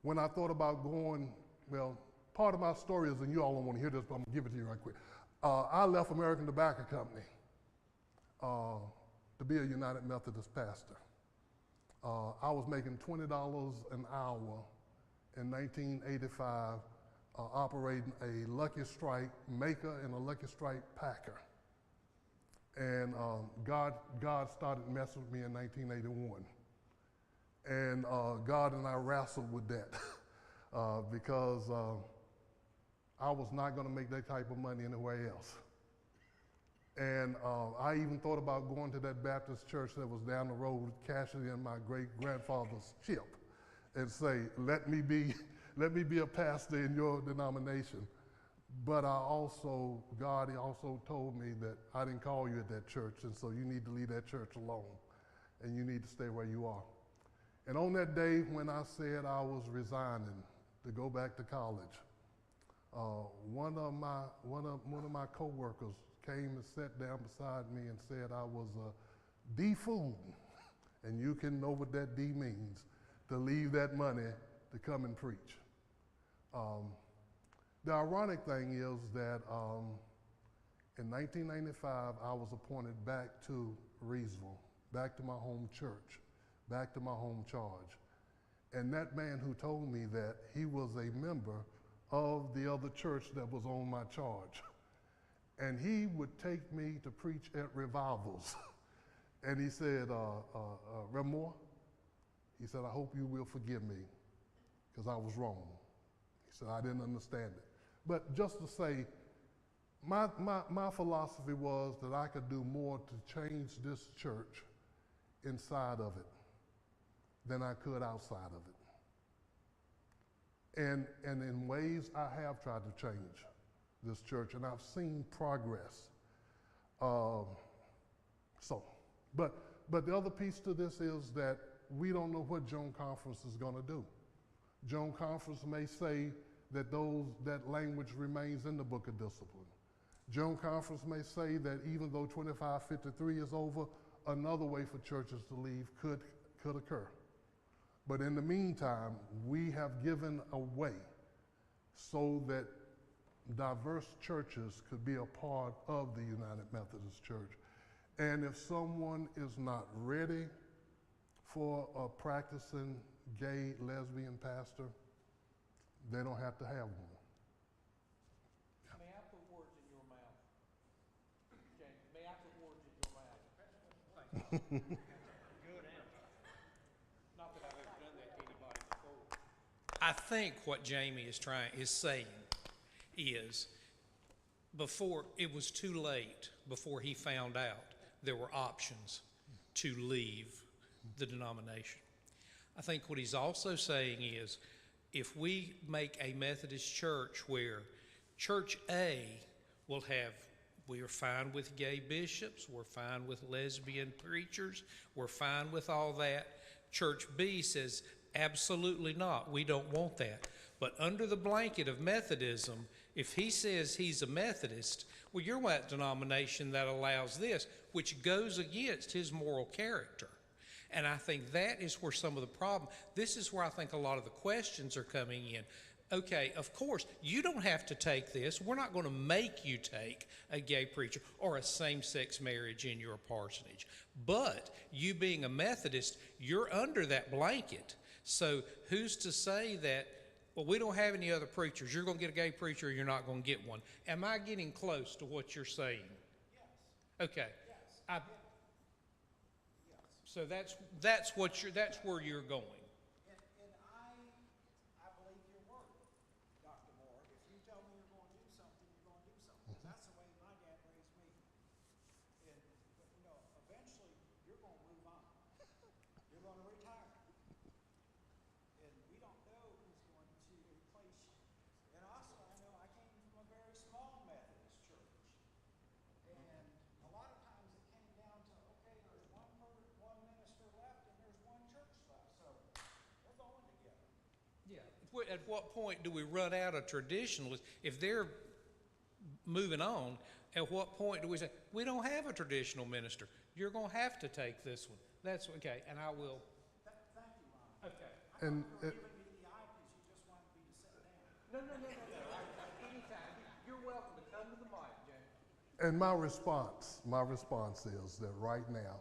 when I thought about going, well, part of my story is, and you all don't want to hear this, but I'm gonna give it to you right quick. I left American Tobacco Company to be a United Methodist pastor. I was making $20 an hour in 1985, operating a Lucky Strike maker and a Lucky Strike packer. And God started messing with me in 1981. And God and I wrestled with that because I was not going to make that type of money anywhere else. And I even thought about going to that Baptist church that was down the road, cashing in my great-grandfather's chip and say, let me be a pastor in your denomination. But God also told me that I didn't call you at that church, and so you need to leave that church alone, and you need to stay where you are. And on that day when I said I was resigning to go back to college, one of my coworkers came and sat down beside me and said I was a D-fool, and you can know what that D means, to leave that money to come and preach. The ironic thing is that in 1995, I was appointed back to Reesville, back to my home church, back to my home charge. And that man who told me that, he was a member of the other church that was on my charge. And he would take me to preach at revivals. And he said, Reverend Moore, he said, I hope you will forgive me because I was wrong. He said, I didn't understand it. But just to say, my philosophy was that I could do more to change this church inside of it than I could outside of it. And in ways I have tried to change this church, and I've seen progress. But the other piece to this is that we don't know what Joan Conference is going to do. Joan Conference may say that that language remains in the Book of Discipline. Joan Conference may say that even though 2553 is over, another way for churches to leave could occur. But in the meantime, we have given a way so that diverse churches could be a part of the United Methodist Church. And if someone is not ready for a practicing gay, lesbian pastor, they don't have to have one. May I put words in your mouth? James, may I put words in your mouth? Good answer. Not that I've ever done that to anybody before. I think what Jamie is saying is before it was too late, before he found out there were options to leave the denomination. I think what he's also saying is if we make a Methodist church where Church A will have, we are fine with gay bishops, we're fine with lesbian preachers, we're fine with all that. Church B says, absolutely not, we don't want that. But under the blanket of Methodism, if he says he's a Methodist, well, you're that denomination that allows this, which goes against his moral character. And I think that is where some of the problem, this is where I think a lot of the questions are coming in. Okay, of course, you don't have to take this. We're not going to make you take a gay preacher or a same-sex marriage in your parsonage. But you being a Methodist, you're under that blanket. So who's to say that, well, we don't have any other preachers. You're going to get a gay preacher or you're not going to get one. Am I getting close to what you're saying? Yes. Okay. Yes. So that's where you're going. And I believe your word, Dr. Moore. If you tell me you're going to do something, you're going to do something. 'Cause that's the way my dad raised me. And, you know, eventually you're going to move on. You're going to retire. And we don't know who's going to replace you. And also, I know I came from a very small Methodist church. And a lot of times it came down to, okay, there's one minister left and there's one church left. So we're going together. Yeah. At what point do we run out of traditionalists? If they're moving on, at what point do we say, we don't have a traditional minister. You're going to have to take this one. That's okay, and I will. Thank you, Ron. Okay. And You were giving me the eye because you just wanted me to sit down. No. Anytime. You're welcome to come to the mic, James. And my response is that right now,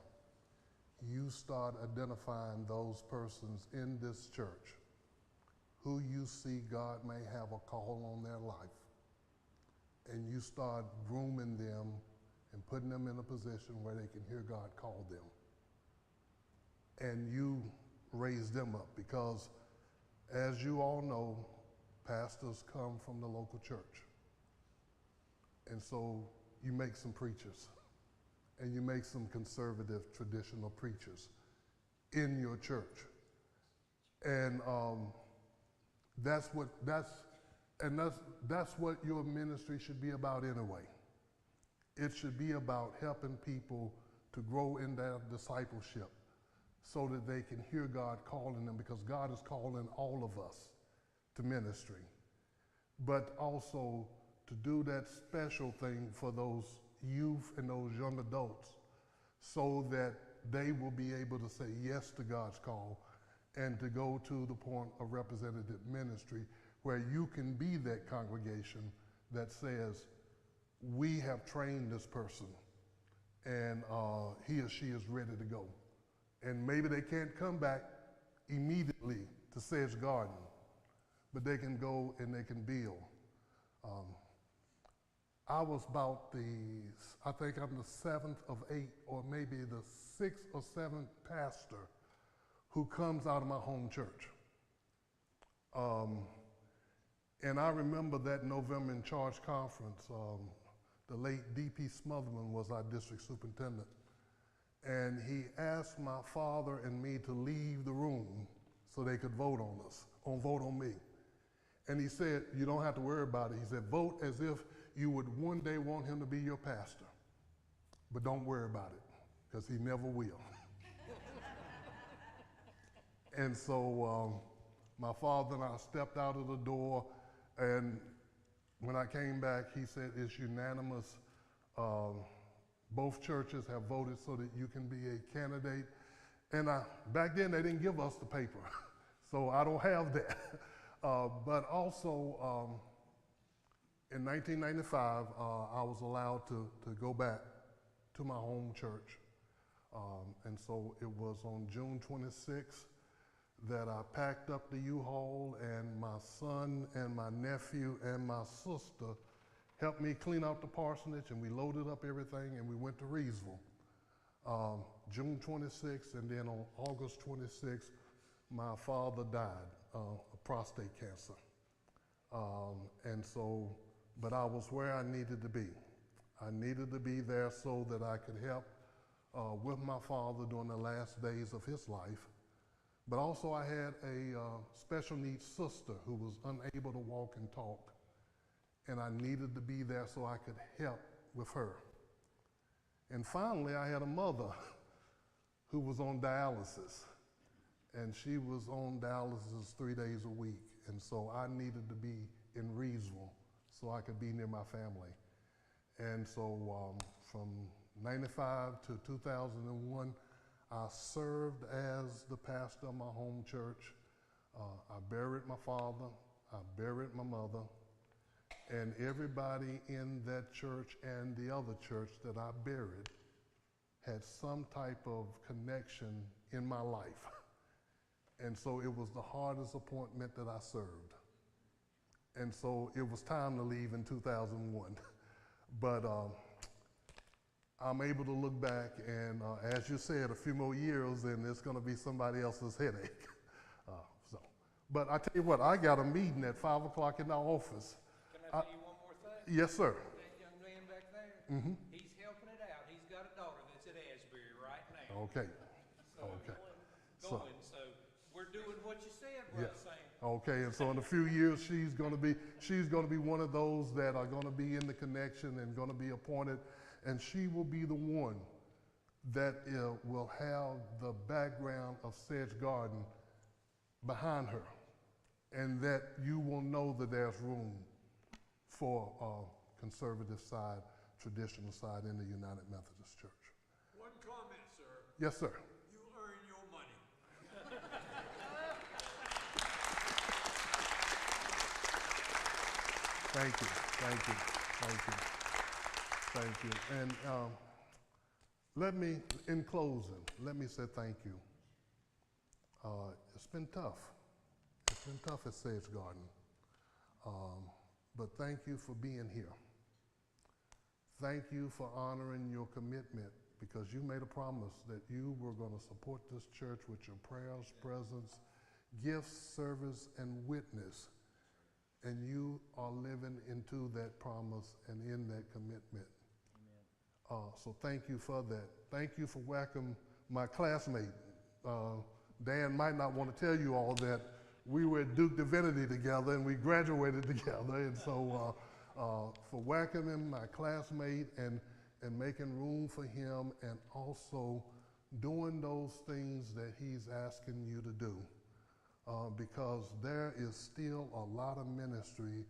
you start identifying those persons in this church who you see God may have a call on their life, and you start grooming them and putting them in a position where they can hear God call them. And you raise them up because, as you all know, pastors come from the local church. And so you make some preachers and you make some conservative traditional preachers in your church. And that's what your ministry should be about anyway. It should be about helping people to grow in their discipleship so that they can hear God calling them, because God is calling all of us to ministry. But also to do that special thing for those youth and those young adults so that they will be able to say yes to God's call and to go to the point of representative ministry where you can be that congregation that says, we have trained this person and he or she is ready to go. And maybe they can't come back immediately to Sedge Garden, but they can go and they can build. I was about I think I'm the 7th of 8 or maybe the 6th or 7th pastor who comes out of my home church. And I remember that November in charge conference, the late D.P. Smotherman was our district superintendent. And he asked my father and me to leave the room so they could vote on us, or vote on me. And he said, you don't have to worry about it. He said, vote as if you would one day want him to be your pastor. But don't worry about it, because he never will. And so my father and I stepped out of the door, and when I came back, he said, it's unanimous. Both churches have voted so that you can be a candidate. And back then, they didn't give us the paper, so I don't have that. But also, in 1995, I was allowed to go back to my home church. And so it was on June 26th that I packed up the U-Haul, and my son and my nephew and my sister helped me clean out the parsonage, and we loaded up everything, and we went to Reedsville. June 26th, and then on August 26th, my father died of prostate cancer. And so, but I was where I needed to be. I needed to be there so that I could help with my father during the last days of his life. But also I had a special needs sister who was unable to walk and talk. And I needed to be there so I could help with her. And finally, I had a mother who was on dialysis. And she was on dialysis 3 days a week. And so I needed to be in Reedsville so I could be near my family. And so from 95 to 2001, I served as the pastor of my home church. I buried my father, I buried my mother, and everybody in that church and the other church that I buried had some type of connection in my life. And so it was the hardest appointment that I served. And so it was time to leave in 2001. But I'm able to look back, and as you said, a few more years, and it's going to be somebody else's headache. But I tell you what, I got a meeting at 5 o'clock in the office. Can I tell you one more thing? Yes, sir. That young man back there, he's helping it out. He's got a daughter that's at Asbury right now. Okay. So Okay. so we're doing what you said, Brother Sam. Okay, and so in a few years, she's going to be one of those that are going to be in the connection and going to be appointed, and she will be the one that will have the background of Sedge Garden behind her, and that you will know that there's room for conservative side, traditional side in the United Methodist Church. One comment, sir. Yes, sir. You earn your money. Thank you, thank you, thank you, thank you. And let me, in closing, let me say thank you. It's been tough. It's been tough at Sedge Garden. But thank you for being here. Thank you for honoring your commitment, because you made a promise that you were going to support this church with your prayers, presence, gifts, service, and witness. And you are living into that promise and in that commitment. So thank you for that. Thank you for welcoming my classmate. Dan might not want to tell you all that we were at Duke Divinity together and we graduated together. And so for welcoming my classmate and making room for him, and also doing those things that he's asking you to do. Because there is still a lot of ministry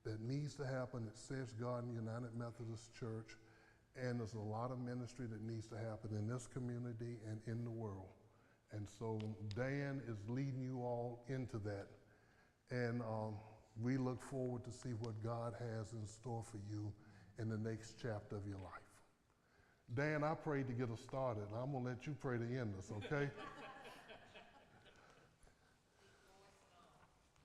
that needs to happen at Sedge Garden United Methodist Church, and there's a lot of ministry that needs to happen in this community and in the world. And so Dan is leading you all into that. And we look forward to see what God has in store for you in the next chapter of your life. Dan, I prayed to get us started. I'm going to let you pray to end us, okay?